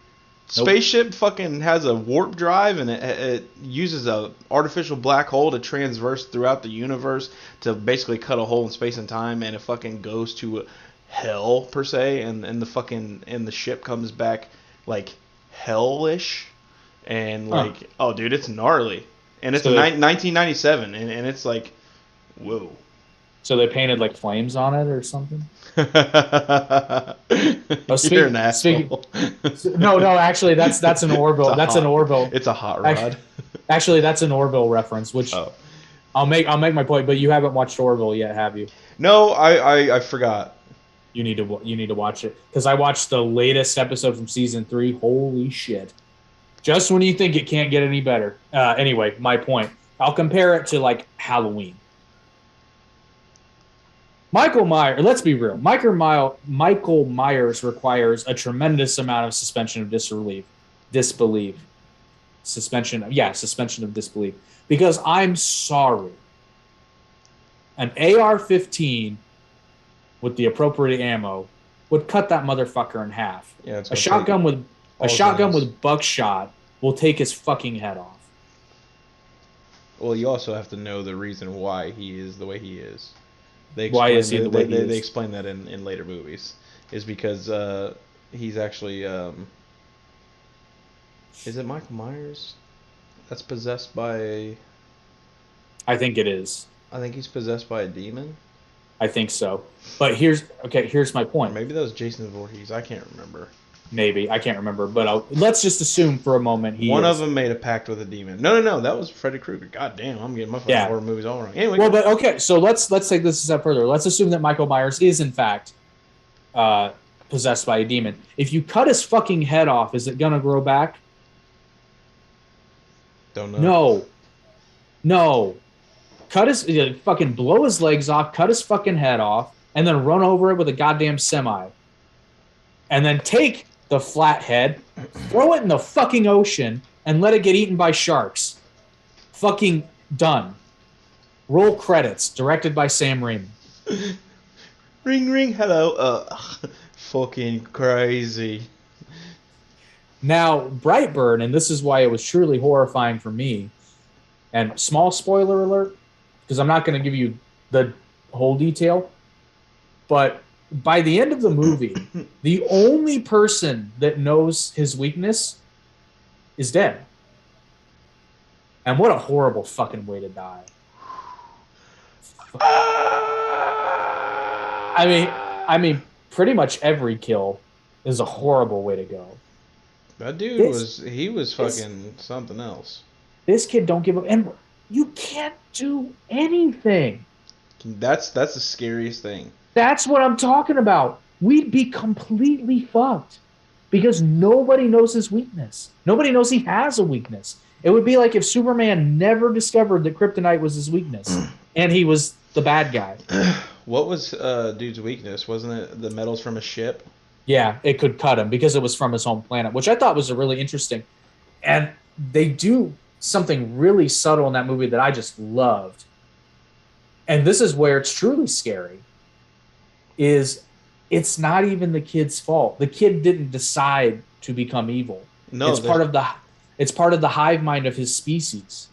Nope. Spaceship fucking has a warp drive and it uses a artificial black hole to transverse throughout the universe to basically cut a hole in space and time, and it fucking goes to hell per se, and the ship comes back like hellish, and like oh dude, it's gnarly, and it's 1997, and it's like whoa. So they painted like flames on it or something? You're an asshole. No, actually, that's an Orville. That's an Orville. It's a hot rod. Actually, that's an Orville reference, which I'll make my point. But you haven't watched Orville yet, have you? No, I forgot. You need to watch it because I watched the latest episode from season 3. Holy shit! Just when you think it can't get any better. Anyway, my point. I'll compare it to like Halloween. Michael Myers, let's be real. Michael Myers requires a tremendous amount of suspension of disbelief. Suspension of disbelief. Because I'm sorry. An AR-15 with the appropriate ammo would cut that motherfucker in half. Yeah, a shotgun with buckshot will take his fucking head off. Well, you also have to know the reason why he is the way he is. They explain that in later movies. Is because he's actually is it Michael Myers that's possessed by? I think it is. I think he's possessed by a demon. I think so. But here's my point. Or maybe that was Jason Voorhees. I can't remember. Maybe I can't remember, but let's just assume for a moment one of them made a pact with a demon. No, that was Freddy Krueger. God damn, I'm getting my fucking horror movies all wrong. Anyway, but okay, so let's take this a step further. Let's assume that Michael Myers is in fact possessed by a demon. If you cut his fucking head off, is it gonna grow back? Don't know. No. Fucking blow his legs off, cut his fucking head off, and then run over it with a goddamn semi. And then take the flathead, throw it in the fucking ocean, and let it get eaten by sharks. Fucking done. Roll credits, directed by Sam Raimi. Ring, ring, hello. Fucking crazy. Now, Brightburn, and this is why it was truly horrifying for me, and small spoiler alert, because I'm not going to give you the whole detail, but by the end of the movie, the only person that knows his weakness is dead. And what a horrible fucking way to die. I mean, pretty much every kill is a horrible way to go. That dude was fucking something else. This kid don't give up, and you can't do anything. That's the scariest thing. That's what I'm talking about. We'd be completely fucked because nobody knows his weakness. Nobody knows he has a weakness. It would be like if Superman never discovered that kryptonite was his weakness and he was the bad guy. What was dude's weakness? Wasn't it the metals from a ship? Yeah, it could cut him because it was from his home planet, which I thought was really interesting. And they do something really subtle in that movie that I just loved. And this is where it's truly scary. Is it's not even the kid's fault. The kid didn't decide to become evil. No, it's part of the hive mind of his species.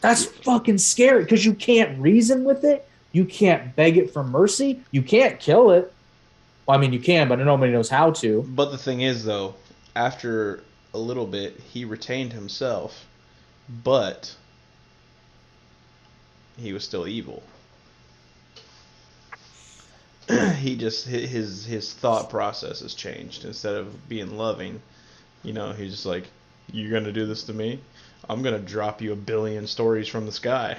That's fucking scary because you can't reason with it. You can't beg it for mercy. You can't kill it. Well, I mean, you can, but nobody knows how to. But the thing is, though, after a little bit, he retained himself, but he was still evil. He just his thought process has changed. Instead of being loving, he's just like, "You're gonna do this to me? I'm gonna drop you 1 billion stories from the sky."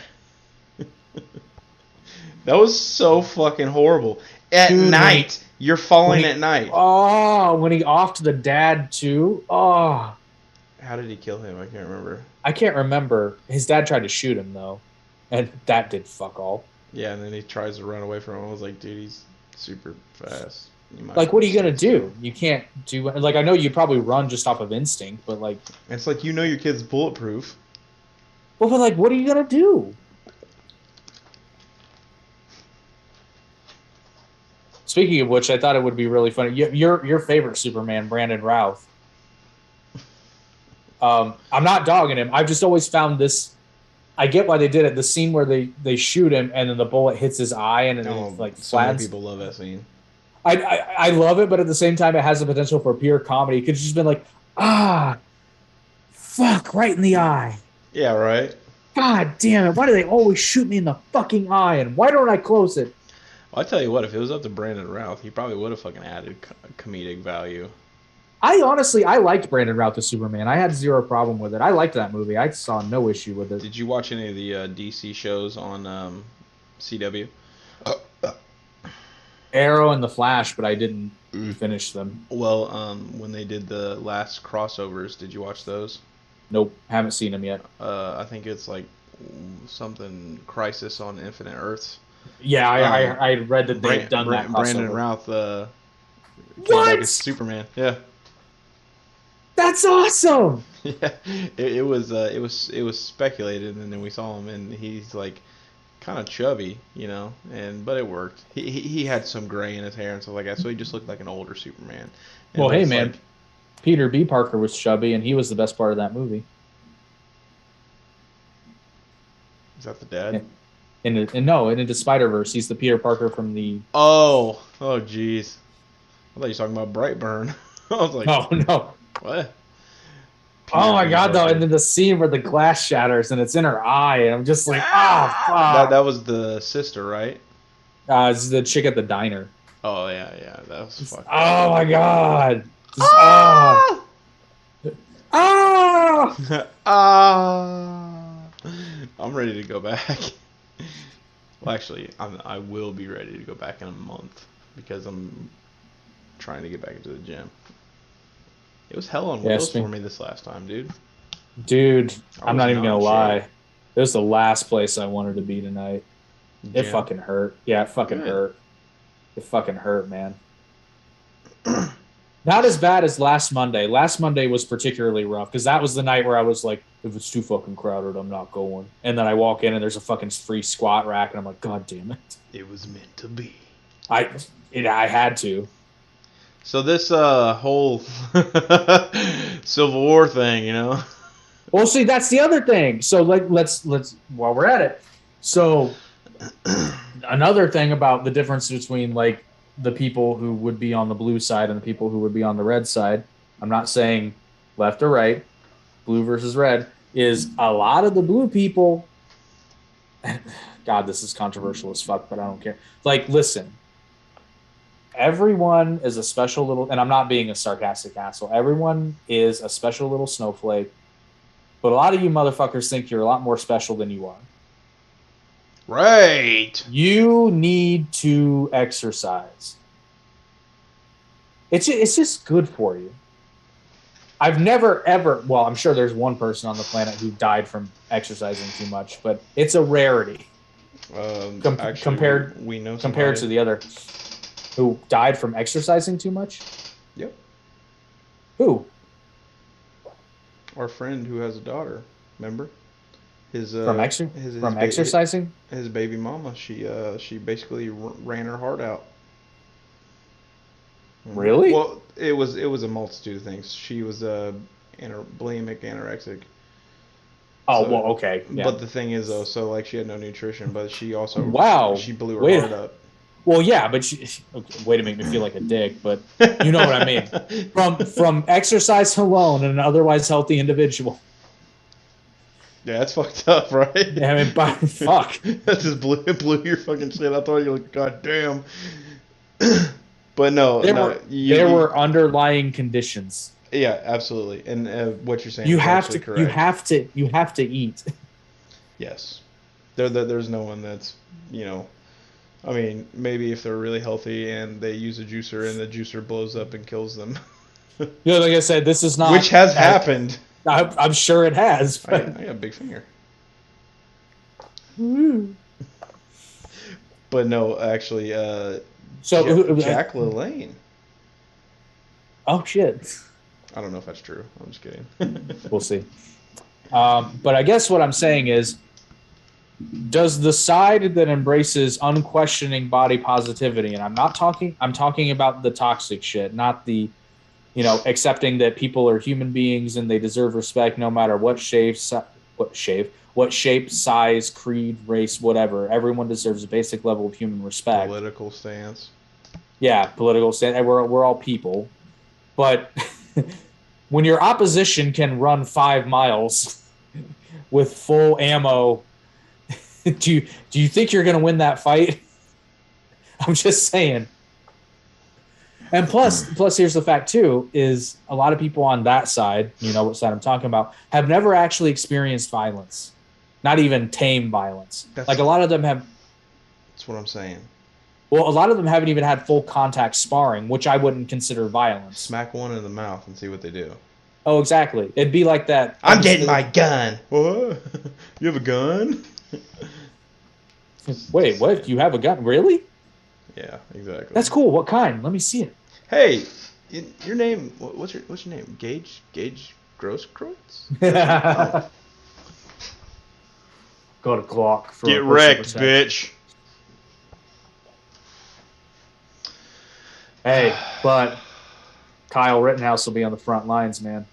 That was so fucking horrible. At night, you're falling at night. Oh, when he offed the dad too. Oh. How did he kill him? I can't remember. His dad tried to shoot him though, and that did fuck all. Yeah, and then he tries to run away from him. I was like, dude, he's super fast. Like, what are you gonna do? You can't do like I know you probably run just off of instinct, but like it's like your kid's bulletproof. Well, but like, what are you gonna do? Speaking of which, I thought it would be really funny. Your favorite Superman, Brandon Routh. I'm not dogging him. I've just always found this. I get why they did it. The scene where they shoot him and then the bullet hits his eye and it like so many people love that scene. I love it, but at the same time, it has the potential for pure comedy. It could have just been like, fuck, right in the eye. Yeah, right. God damn it! Why do they always shoot me in the fucking eye? And why don't I close it? Well, I tell you what, if it was up to Brandon Routh, he probably would have fucking added comedic value. I liked Brandon Routh as Superman. I had zero problem with it. I liked that movie. I saw no issue with it. Did you watch any of the DC shows on CW? Arrow and The Flash, but I didn't finish them. Well, when they did the last crossovers, did you watch those? Nope, haven't seen them yet. I think it's like something Crisis on Infinite Earths. Yeah, I read that they've done that crossover. Brandon Routh came back as Superman. Yeah. That's awesome. Yeah, it was speculated, and then we saw him, and he's like kind of chubby, but it worked. He had some gray in his hair and stuff like that, so he just looked like an older Superman. And well, hey man, Peter B. Parker was chubby, and he was the best part of that movie. Is that the dad? In the Spider-Verse, he's the Peter Parker from the. Oh, jeez. I thought you were talking about Brightburn. I was like, no. What? Oh my god, though! And then the scene where the glass shatters and it's in her eye, and I'm just like, fuck. That was the sister, right? It's the chick at the diner. Oh yeah, that was fucking. Oh my god! I'm ready to go back. Well, actually, I will be ready to go back in a month because I'm trying to get back into the gym. It was hell on wheels for me this last time, dude. Dude, I'm not even gonna lie. It was the last place I wanted to be tonight. It fucking hurt. Yeah, it fucking hurt. It fucking hurt, man. Not as bad as last Monday. Last Monday was particularly rough because that was the night where I was like, if it's too fucking crowded, I'm not going. And then I walk in and there's a fucking free squat rack and I'm like, God damn it. It was meant to be. I had to. So this whole Civil War thing, you know? Well, see, that's the other thing. So let's while we're at it. So another thing about the difference between like the people who would be on the blue side and the people who would be on the red side, I'm not saying left or right, blue versus red, is a lot of the blue people. God, this is controversial as fuck, but I don't care. Like, listen, everyone is a special little, and I'm not being a sarcastic asshole. Everyone is a special little snowflake, but a lot of you motherfuckers think you're a lot more special than you are. Right. You need to exercise. It's just good for you. I've never, ever, well, I'm sure there's one person on the planet who died from exercising too much, but it's a rarity. Actually, compared we know compared to the other who died from exercising too much? Yep. Who? Our friend who has a daughter, remember? From exercising? His baby mama, she basically ran her heart out. Really? Well, it was a multitude of things. She was bulimic, anorexic. Oh, so, well, okay. Yeah. But the thing is, though, so like she had no nutrition, but she also she blew her heart up. Well, yeah, but way to make me feel like a dick, but you know what I mean. From exercise alone and an otherwise healthy individual. Yeah, that's fucked up, right? Yeah, I mean, fuck. That just blew your fucking shit. I thought you were like, God damn. But no, there were underlying conditions. Yeah, absolutely. And what you're saying is absolutely correct. You have to eat. Yes. There's no one that's, you know, I mean, maybe if they're really healthy and they use a juicer and the juicer blows up and kills them. Yeah, like I said, this is not... Which has happened. I'm sure it has. I got a big finger. Woo. But no, actually, Jack LaLanne. Oh, shit. I don't know if that's true. I'm just kidding. We'll see. But I guess what I'm saying is, does the side that embraces unquestioning body positivity, and I'm talking about the toxic shit, not the, you know, accepting that people are human beings and they deserve respect no matter what shape, size, creed, race, whatever. Everyone deserves a basic level of human respect. Political stance. Yeah, political stance. We're all people. But when your opposition can run 5 miles with full ammo, do you think you're going to win that fight? I'm just saying. And plus, here's the fact too: is a lot of people on that side, you know what side I'm talking about, have never actually experienced violence, not even tame violence. Like a lot of them have. That's what I'm saying. Well, a lot of them haven't even had full contact sparring, which I wouldn't consider violence. Smack one in the mouth and see what they do. Oh, exactly. It'd be like that. I'm getting my gun. What? You have a gun? Wait, what? You have a gun? Really? Yeah, exactly. That's cool. What kind? Let me see it. Hey, your name? What's your name? Gage Grosskreutz? Oh. Got a Glock. For Get wrecked, bitch. Hey, but Kyle Rittenhouse will be on the front lines, man.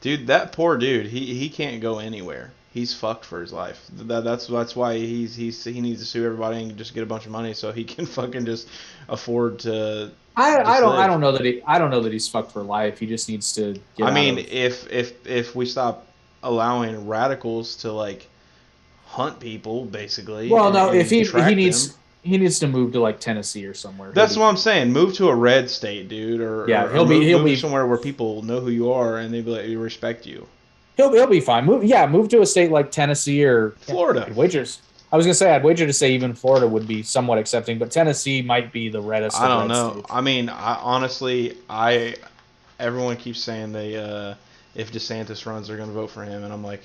Dude, that poor dude. He can't go anywhere. He's fucked for his life. That's why he needs to sue everybody and just get a bunch of money so he can fucking just afford to. I don't know that he's fucked for life. He just needs to get if we stop allowing radicals to like hunt people, basically. Well, no, if he needs to move to like Tennessee or somewhere. That's what I'm saying. Move to a red state, dude, he'll be somewhere where people know who you are and they respect you. He'll be fine. Move to a state like Tennessee or Florida. I was gonna say I'd wager to say even Florida would be somewhat accepting, but Tennessee might be the reddest. I don't know. States. I mean, honestly, everyone keeps saying if DeSantis runs, they're going to vote for him. And I'm like,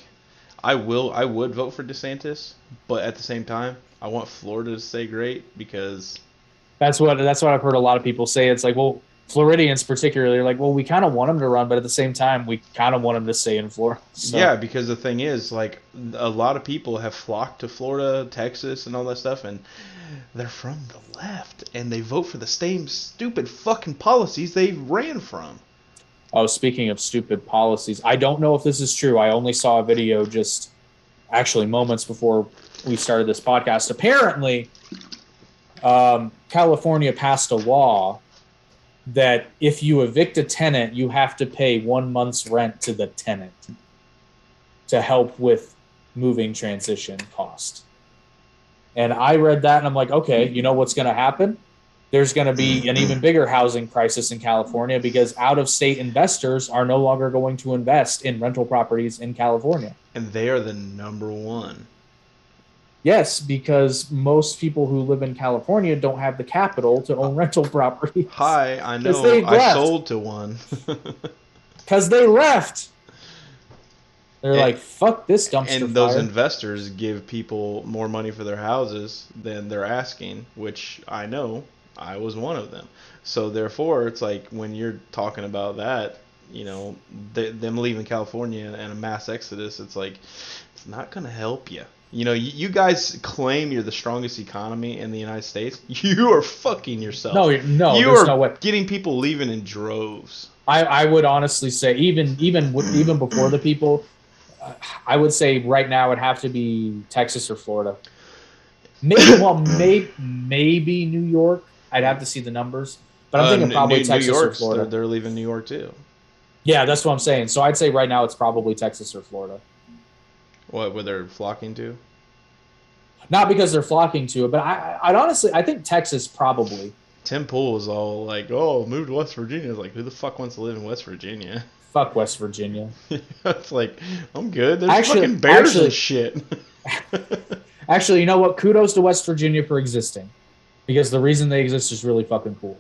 I would vote for DeSantis, but at the same time, I want Florida to stay great because that's what I've heard a lot of people say. It's like, well, Floridians particularly are like, well, we kind of want him to run, but at the same time, we kind of want him to stay in Florida. So. Yeah, because the thing is, like, a lot of people have flocked to Florida, Texas, and all that stuff, and they're from the left, and they vote for the same stupid fucking policies they ran from. Oh, speaking of stupid policies, I don't know if this is true. I only saw a video just actually moments before we started this podcast. Apparently, California passed a law that if you evict a tenant, you have to pay 1 month's rent to the tenant to help with moving transition cost. And I read that and I'm like, okay, you know what's going to happen? There's going to be an even bigger housing crisis in California because out-of-state investors are no longer going to invest in rental properties in California. And they are the number one. Yes, because most people who live in California don't have the capital to own rental properties. Hi, I know. I sold to one. Because they left. They're like, fuck this dumpster fire. And those investors give people more money for their houses than they're asking, which I know. I was one of them. So therefore, it's like when you're talking about that, you know, them leaving California and a mass exodus, it's like, it's not going to help you. You know, you guys claim you're the strongest economy in the United States. You are fucking yourself. No, you are no way. Getting people leaving in droves. I would honestly say, even before the people, I would say right now it'd have to be Texas or Florida. Maybe New York. I'd have to see the numbers, but I'm thinking probably Texas or Florida. They're leaving New York too. Yeah, that's what I'm saying. So I'd say right now it's probably Texas or Florida. What, where they're flocking to? Not because they're flocking to it, but I'd honestly, I think Texas probably. Tim Pool was all like, "Oh, move to West Virginia." It's like, who the fuck wants to live in West Virginia? Fuck West Virginia. It's like, I'm good. There's fucking bears and shit. Actually, you know what? Kudos to West Virginia for existing. Because the reason they exist is really fucking cool.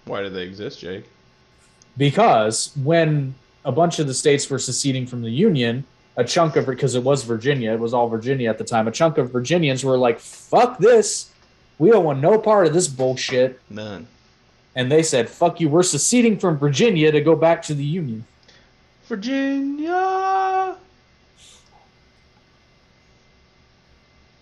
Why do they exist, Jake? Because when a bunch of the states were seceding from the Union, a chunk of it, because it was Virginia, it was all Virginia at the time, a chunk of Virginians were like, fuck this. We don't want no part of this bullshit. None. And they said, fuck you, we're seceding from Virginia to go back to the Union. Virginia!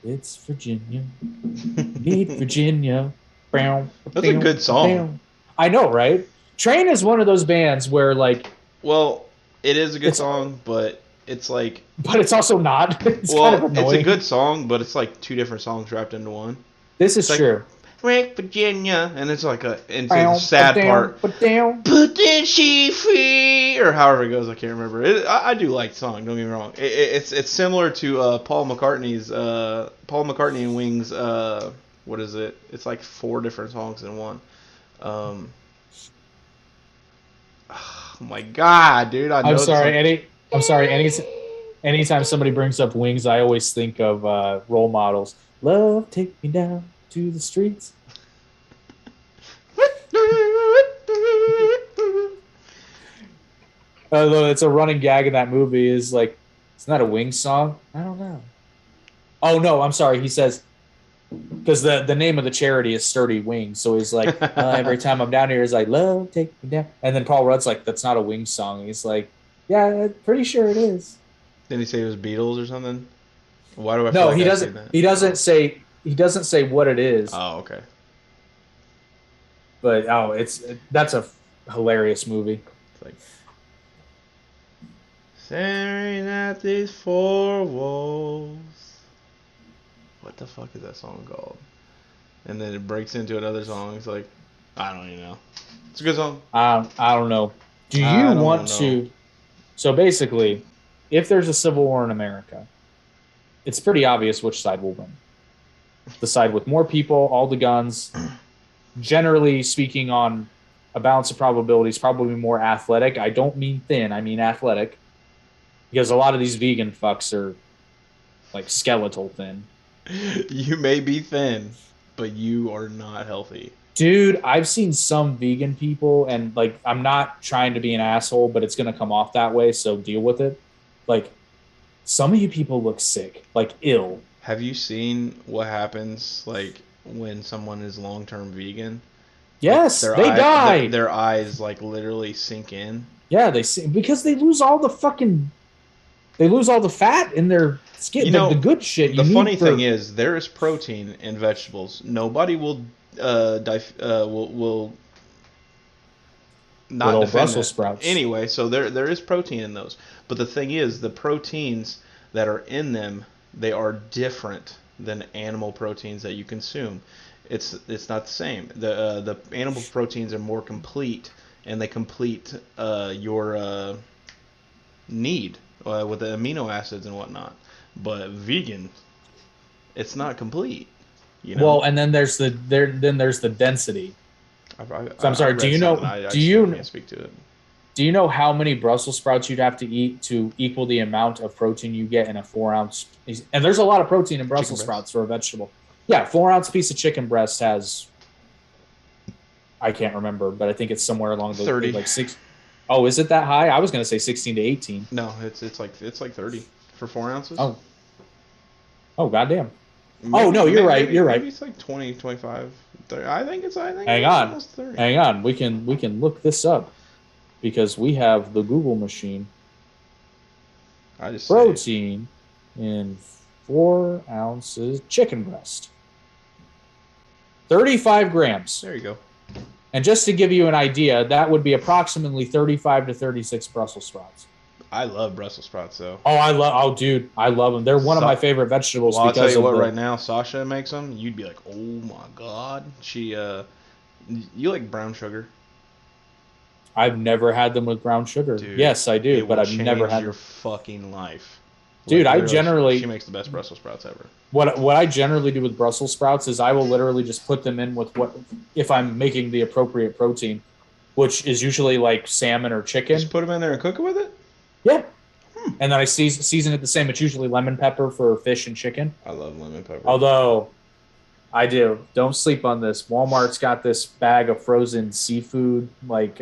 It's Virginia. Need Virginia. That's a good song. I know, right? Train is one of those bands where, like... Well, it is a good song, but it's like... But it's also not. It's well, kind of annoying. It's a good song, but it's like two different songs wrapped into one. This is true. Rick, Virginia, and it's like a sad part. But then she free, or however it goes, I can't remember. I do like the song. Don't get me wrong. It's similar to Paul McCartney's Paul McCartney and Wings. What is it? It's like 4 different songs in one. Oh my god, dude! I'm sorry. Anytime somebody brings up Wings, I always think of role models. Love, take me down to the streets. Although it's a running gag in that movie is like, it's not a Wings song. I don't know. Oh no, I'm sorry. He says, because the name of the charity is Sturdy Wings, so he's like, every time I'm down here, he's like, love, take me down. And then Paul Rudd's like, that's not a Wings song. He's like, yeah, I'm pretty sure it is. Didn't he say it was Beatles or something? Why do I? No, he doesn't. He doesn't say. He doesn't say what it is. Oh, okay. But that's a hilarious movie. It's like staring at these 4 walls. What the fuck is that song called? And then it breaks into another song. It's like, I don't even know. It's a good song. I don't know. Do you want to? So basically, if there's a civil war in America, it's pretty obvious which side will win. The side with more people, all the guns, generally speaking on a balance of probabilities, probably more athletic. I don't mean thin, I mean athletic. Because a lot of these vegan fucks are like skeletal thin. You may be thin, but you are not healthy. Dude, I've seen some vegan people, and like, I'm not trying to be an asshole, but it's gonna come off that way, so deal with it. Like, some of you people look sick, like ill. Have you seen what happens like when someone is long-term vegan? Like Yes, they died. their eyes like literally sink in. Yeah, they see because they lose all the fat in their skin, You the know, good shit you the funny need thing for is there is protein in vegetables. Nobody will will good not old defend Brussels it. sprouts. Anyway, so there is protein in those. But the thing is, the proteins that are in them, they are different than animal proteins that you consume. It's not the same. The animal proteins are more complete, and they complete your need with the amino acids and whatnot. But vegan, it's not complete. You know. Well, and then there's the density. So I'm I sorry. Do read you something. know? I Do still you can't speak to it. do you know how many Brussels sprouts you'd have to eat to equal the amount of protein you get in a 4 ounce? And there's a lot of protein in Chicken Brussels breast. sprouts for a vegetable. Yeah, 4 ounce piece of chicken breast has, I can't remember, but I think it's somewhere along the 30. like six. Oh, is it that high? I was gonna say 16 to 18. No, it's like 30 for 4 ounces. Oh, oh, goddamn. Oh Maybe no, you're right. You're maybe right. it's like 20, 25, 30. I think Hang it's on, almost 30. hang on. We can look this up because we have the Google machine. I just say Protein in 4 ounces chicken breast, 35 grams. there you go. And just to give you an idea, that would be approximately 35 to 36 Brussels sprouts. I love Brussels sprouts though. Oh, dude, I love them. They're one of my favorite vegetables. Well, I'll tell because you of what. the. Right now, Sasha makes them. You'd be like, oh my god. You like brown sugar, I've never had them with brown sugar. dude? Yes, I do, It but will I've never change had your them. fucking life. Dude, Like I literally, she generally makes the best Brussels sprouts ever. what I generally do with Brussels sprouts is I will literally just put them in with what if I'm making the appropriate protein, which is usually like salmon or Just chicken. put them in there and cook it with it. Yeah. And then I season it the same. It's usually lemon pepper for fish and chicken. I love lemon pepper. Although I do. Don't sleep on this. Walmart's got this bag of frozen seafood like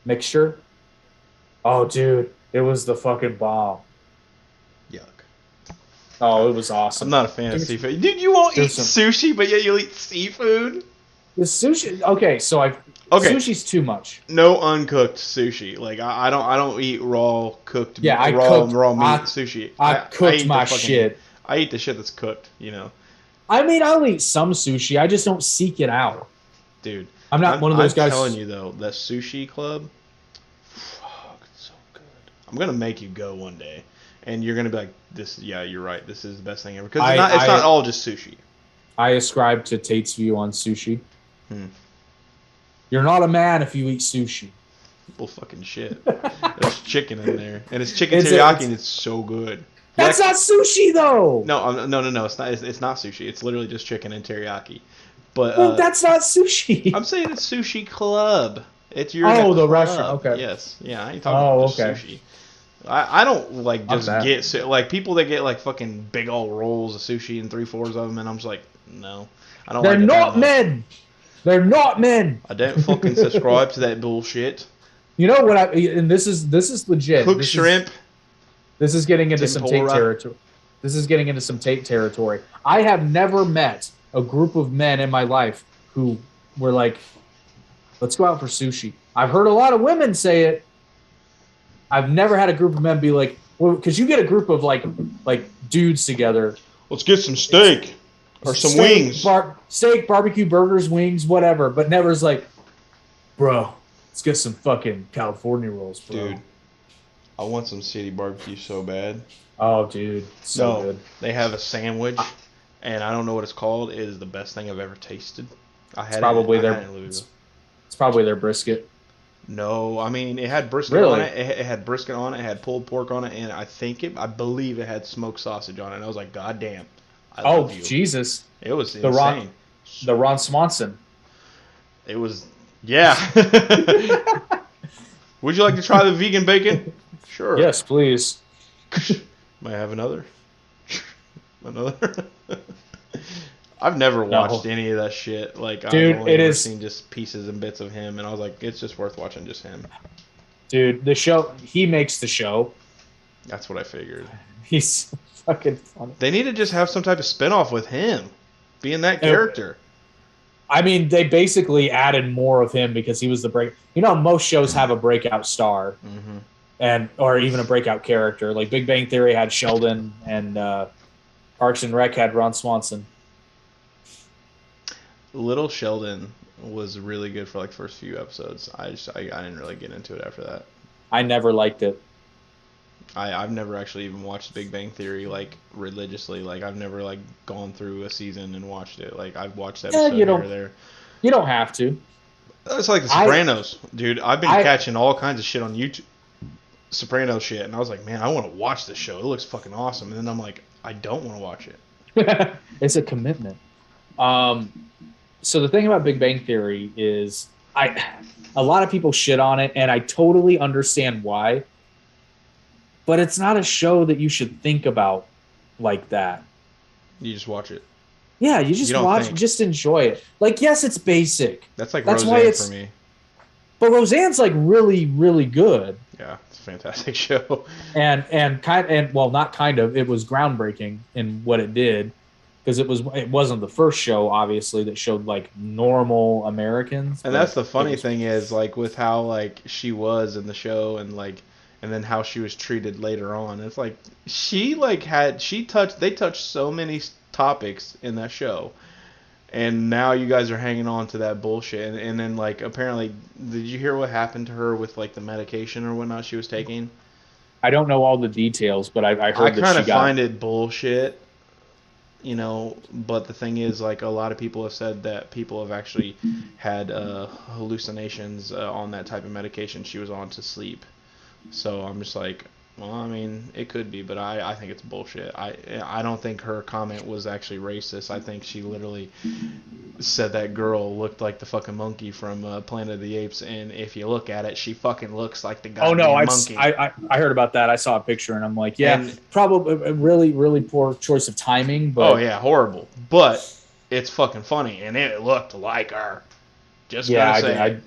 mixture. Oh, dude, it was the fucking bomb. Yuck. Oh, it was awesome. I'm not a fan of seafood. Dude, you won't eat sushi, but yet you'll eat seafood? The sushi. Okay, so sushi's too much. No uncooked sushi. Like I don't eat raw cooked. Yeah, raw meat sushi. I cooked my shit. I eat the shit that's cooked. You know. I mean, I'll eat some sushi. I just don't seek it out. Dude, I'm not one of those guys. I'm telling you though, that sushi club, fuck, it's so good. I'm gonna make you go one day, and you're gonna be like, "This, yeah, you're right. This is the best thing ever." Because it's not all just sushi. I ascribe to Tate's view on sushi. You're not a man if you eat sushi. Well, fucking shit. There's chicken in there, and it's chicken teriyaki, and it's so good. That's not sushi though. No, no. It's not. It's not sushi. It's literally just chicken and teriyaki. But well, that's not sushi. I'm saying it's sushi club. It's your the restaurant. Okay. Yes. Yeah. I ain't talking about sushi. I don't like just get like people that get like fucking big old rolls of sushi and 3/4 of them, and I'm just like, no, I don't. They're not men. They're not men. I don't fucking subscribe to that bullshit. You know what? And this is legit. Cooked shrimp. This is getting into some Tate territory. This is getting into some Tate territory. I have never met a group of men in my life who were like, let's go out for sushi. I've heard a lot of women say it. I've never had a group of men be like, well, because you get a group of like dudes together. Let's get some steak or some wings. Steak, barbecue, burgers, wings, whatever. But never's like, bro, let's get some fucking California rolls, bro. Dude, I want some city barbecue so bad. Oh, dude, so good. They have a sandwich, and I don't know what it's called. It is the best thing I've ever tasted. It's probably their brisket. No, I mean it had brisket on it. It had brisket on it. It had pulled pork on it, and I believe it had smoked sausage on it. And I was like, God damn! I love you. Jesus! It was insane. The Ron Swanson. It was, yeah. Would you like to try the vegan bacon? Sure. Yes, please. May I have another? Another? I've never watched any of that shit. Like, dude, I've only ever seen just pieces and bits of him, and I was like, it's just worth watching just him. Dude, the show, he makes the show. That's what I figured. He's fucking funny. They need to just have some type of spinoff with him, being that character. I mean, they basically added more of him because he was the break. You know, most shows have a breakout star, or even a breakout character. Like Big Bang Theory had Sheldon, and Parks and Rec had Ron Swanson. Little Sheldon was really good for like first few episodes. I didn't really get into it after that. I never liked it. I've never actually even watched Big Bang Theory like religiously. Like I've never like gone through a season and watched it. Like I've watched episodes here or there. You don't have to. It's like The Sopranos, dude. I've been catching all kinds of shit on YouTube, Sopranos shit, and I was like, man, I want to watch this show. It looks fucking awesome. And then I'm like, I don't want to watch it. It's a commitment. So the thing about Big Bang Theory is, a lot of people shit on it, and I totally understand why. But it's not a show that you should think about like that. You just watch it. Yeah, you just watch, just enjoy it. Like, yes, it's basic. That's Roseanne for me. But Roseanne's like really, really good. Yeah, it's a fantastic show. And not kind of. It was groundbreaking in what it did, because it wasn't the first show, obviously, that showed like normal Americans. And that's the funny thing is, like, with how like she was in the show, and like. And then how she was treated later on. It's like they touched so many topics in that show, and now you guys are hanging on to that bullshit. And then like apparently, did you hear what happened to her with like the medication or whatnot she was taking? I don't know all the details, but I heard that she got. I kind of find it bullshit, you know. But the thing is, like, a lot of people have said that people have actually had hallucinations on that type of medication she was on to sleep. So I'm just like, well, I mean, it could be, but I think it's bullshit. I don't think her comment was actually racist. I think she literally said that girl looked like the fucking monkey from Planet of the Apes, and if you look at it, she fucking looks like the goddamn monkey. I heard about that. I saw a picture, and I'm like, yeah, probably a really, really poor choice of timing. But oh yeah, horrible. But it's fucking funny, and it looked like her. Just gotta say.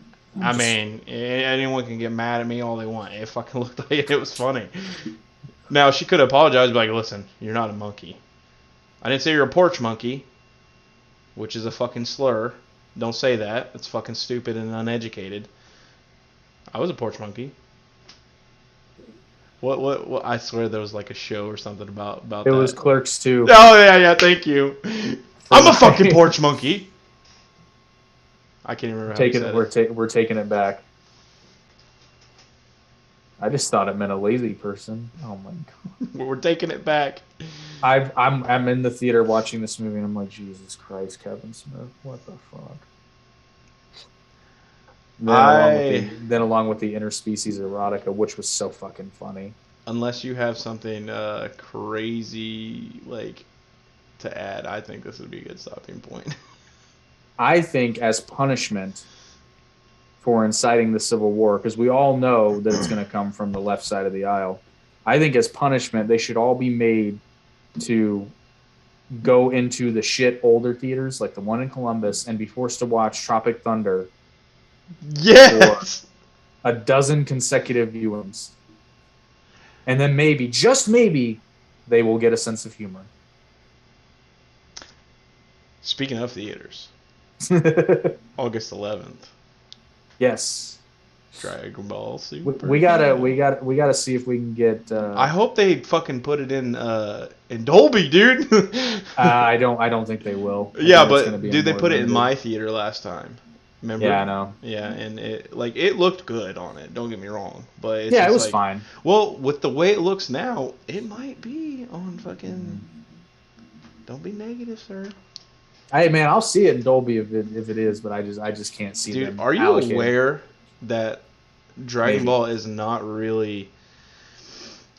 I mean, anyone can get mad at me all they want. It fucking looked like it was funny. Now, she could apologize, but like, listen, you're not a monkey. I didn't say you're a porch monkey, which is a fucking slur. Don't say that. It's fucking stupid and uneducated. I was a porch monkey. What? I swear there was like a show or something about that. It was Clerks 2. Oh, yeah, thank you. I'm a fucking porch monkey. I can't even remember how you said it. We're taking it back. I just thought it meant a lazy person. Oh my god. We're taking it back. I'm in the theater watching this movie, and I'm like, Jesus Christ, Kevin Smith, what the fuck? Then along with the interspecies erotica, which was so fucking funny. Unless you have something crazy like to add, I think this would be a good stopping point. I think as punishment for inciting the Civil War, because we all know that it's going to come from the left side of the aisle, I think as punishment, they should all be made to go into the shit older theaters, like the one in Columbus, and be forced to watch Tropic Thunder. Yes! For a dozen consecutive viewings. And then maybe, just maybe, they will get a sense of humor. Speaking of theaters, August 11th. Yes. Dragon Ball Super. We gotta see if we can get. I hope they fucking put it in Dolby, dude. I don't think they will. Yeah, but dude, they put it in my theater last time. Remember? Yeah, I know. Yeah, and it looked good on it. Don't get me wrong, but it was fine. Well, with the way it looks now, it might be on fucking. Don't be negative, sir. Hey man, I'll see it in Dolby if it is, but I just can't see them. Dude, are you aware that Dragon Ball is not really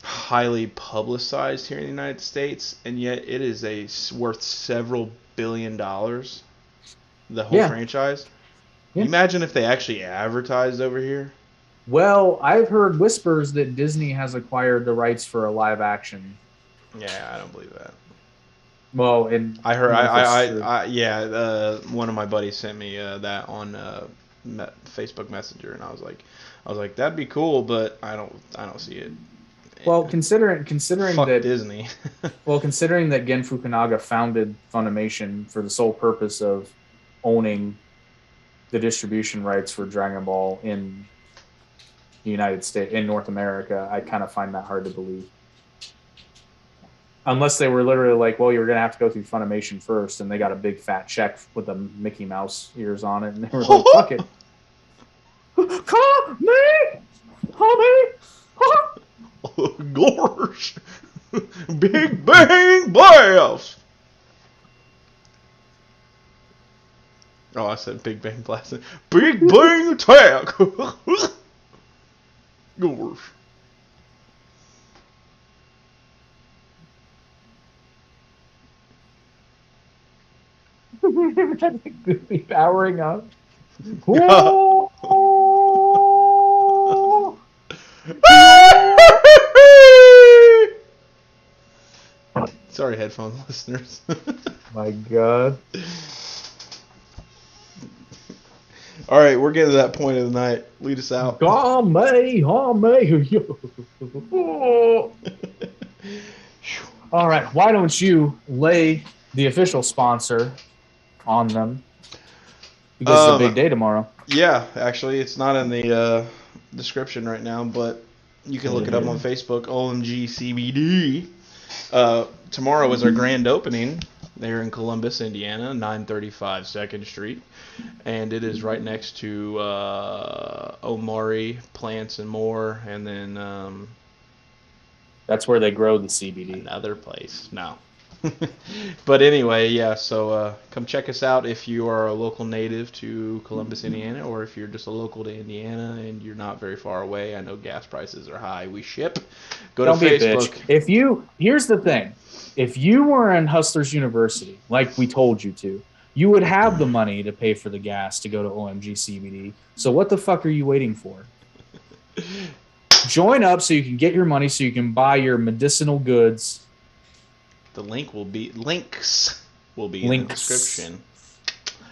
highly publicized here in the United States, and yet it is worth several $1 billion? The whole franchise. Yeah. Imagine if they actually advertised over here. Well, I've heard whispers that Disney has acquired the rights for a live action. Yeah, I don't believe that. Well, and I heard. Yeah. One of my buddies sent me that on Facebook Messenger, and I was like, that'd be cool, but I don't see it. Well, considering Fuck that Disney. well, considering that Gen Fukunaga founded Funimation for the sole purpose of owning the distribution rights for Dragon Ball in the United States, in North America, I kind of find that hard to believe. Unless they were literally like, well, you're going to have to go through Funimation first, and they got a big fat check with the Mickey Mouse ears on it, and they were like, fuck it. Call me! Call me! Gosh! Big Bang Blast! Oh, I said Big Bang Blast. Big Bang Attack! Gosh. Goofy powering up. Sorry, headphone listeners. My God. All right, we're getting to that point of the night. Lead us out. All right, why don't you lay the official sponsor on them? Because it's a big day tomorrow. Yeah, actually, it's not in the description right now, but you can look it up on Facebook. OMG CBD. Tomorrow is our grand opening. They're in Columbus, Indiana, 935 2nd Street. And it is right next to Omari Plants and More. And then... that's where they grow the CBD. Another place. No. But anyway, yeah, so come check us out if you are a local native to Columbus, Indiana, or if you're just a local to Indiana and you're not very far away. I know gas prices are high. We ship. Don't to Facebook. Be a bitch. Here's the thing. If you were in Hustlers University, like we told you to, you would have the money to pay for the gas to go to OMG CBD. So what the fuck are you waiting for? Join up so you can get your money so you can buy your medicinal goods. The links will be in the description.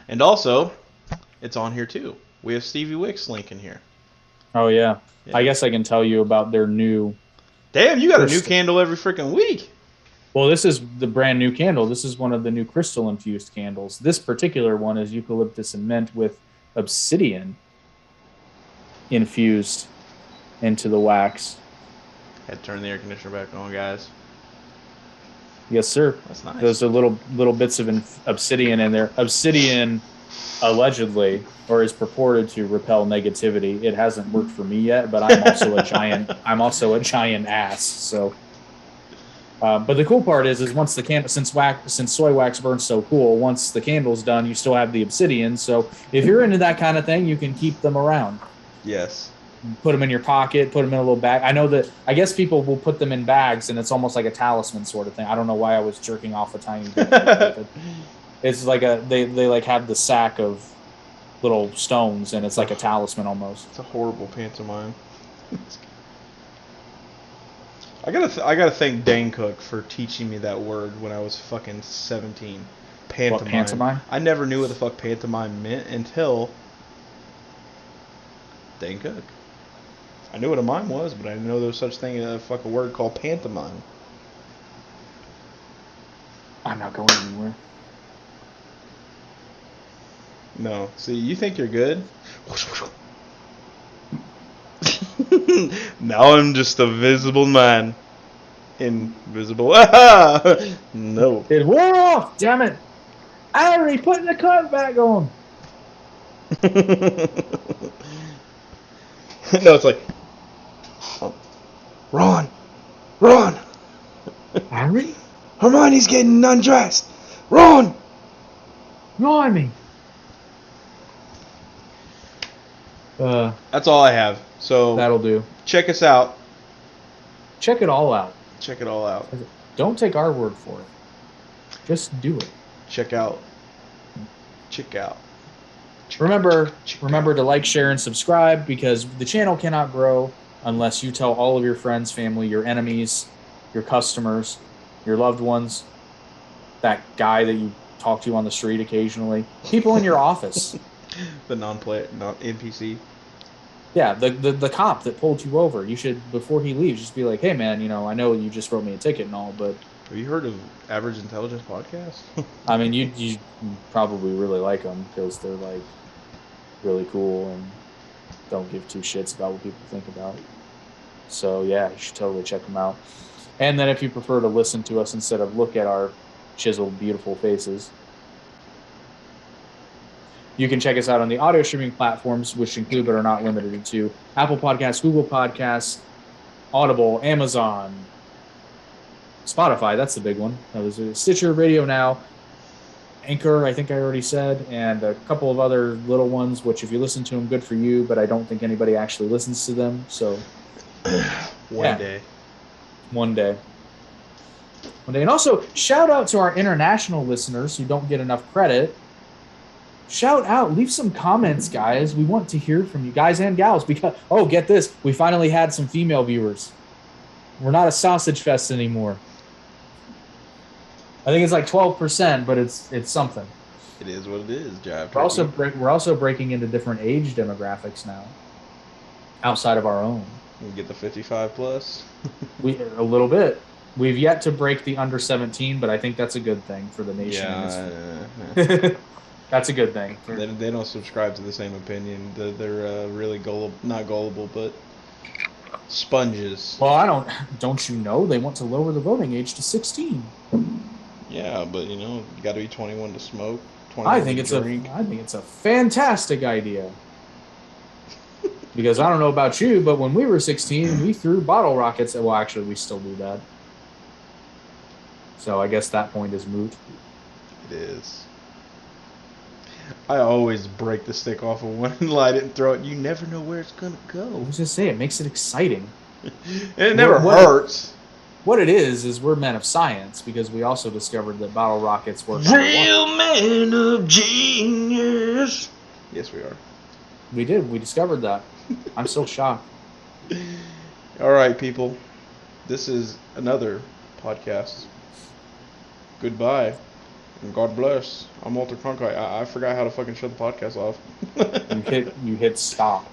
And also, it's on here too. We have Stevie Wicks link in here. Oh, yeah. I guess I can tell you about their new... Damn, you got a new candle every freaking week. Well, this is the brand new candle. This is one of the new crystal-infused candles. This particular one is eucalyptus and mint with obsidian infused into the wax. Had to turn the air conditioner back on, guys. Yes, sir. That's nice. Those are little bits of obsidian in there. Obsidian, allegedly, or is purported to repel negativity. It hasn't worked for me yet, but I'm also a giant. I'm also a giant ass. So, but the cool part is once the candle, since soy wax burns so cool, once the candle's done, you still have the obsidian. So if you're into that kind of thing, you can keep them around. Yes. Put them in your pocket, put them in a little bag. I guess people will put them in bags, and it's almost like a talisman sort of thing. I don't know why I was jerking off a tiny bit. It's like they like have the sack of little stones, and it's like a talisman almost. It's a horrible pantomime. I gotta thank Dane Cook for teaching me that word when I was fucking 17. Pantomime. What, pantomime? I never knew what the fuck pantomime meant until Dane Cook. I knew what a mime was, but I didn't know there was such thing as a fucking word called pantomime. I'm not going anywhere. No. See, you think you're good? Now I'm just a visible man. Invisible. No. It wore off, damn it. I already put the cut back on. No, it's like... Ron! Ron! Harry? Hermione's getting undressed! Ron! Blimey. That's all I have. So that'll do. Check us out. Check it all out. Check it all out. Don't take our word for it. Just do it. Check out. Remember to like, share, and subscribe, because the channel cannot grow unless you tell all of your friends, family, your enemies, your customers, your loved ones, that guy that you talk to on the street occasionally, people in your office. The non-player, not NPC. Yeah, the cop that pulled you over. You should, before he leaves, just be like, hey, man, I know you just wrote me a ticket and all, but... Have you heard of Average Intelligence Podcast? I mean, you probably really like them because they're, like, really cool and don't give two shits about what people think about. So, yeah, you should totally check them out. And then if you prefer to listen to us instead of look at our chiseled, beautiful faces, you can check us out on the audio streaming platforms, which include but are not limited to Apple Podcasts, Google Podcasts, Audible, Amazon, Spotify. That's the big one. There's Stitcher, Radio Now, Anchor, I think I already said, and a couple of other little ones, which if you listen to them, good for you, but I don't think anybody actually listens to them. So One day. And also, shout out to our international listeners who don't get enough credit. Shout out, leave some comments, guys. We want to hear from you guys and gals because, get this, we finally had some female viewers. We're not a sausage fest anymore. I think it's like 12%, but it's something. It is what it is, Jive. We're also breaking into different age demographics now, outside of our own. We get the 55 plus. A little bit. We've yet to break the under 17, but I think that's a good thing for the nation. Yeah. That's a good thing. They don't subscribe to the same opinion. They're really not gullible, but sponges. Well, don't you know they want to lower the voting age to 16? Yeah, but you got to be 21 to smoke. 21 I think it's a fantastic idea. Because I don't know about you, but when we were 16, we threw bottle rockets. Well, actually, we still do that. So I guess that point is moot. It is. I always break the stick off of one and light it and throw it. You never know where it's going to go. I was just saying, it makes it exciting. And it never hurts. What it is we're men of science because we also discovered that bottle rockets work. Real men of genius. Yes, we are. We did. We discovered that. I'm still shocked. All right, people. This is another podcast. Goodbye. And God bless. I'm Walter Cronkite. I forgot how to fucking shut the podcast off. You hit stop.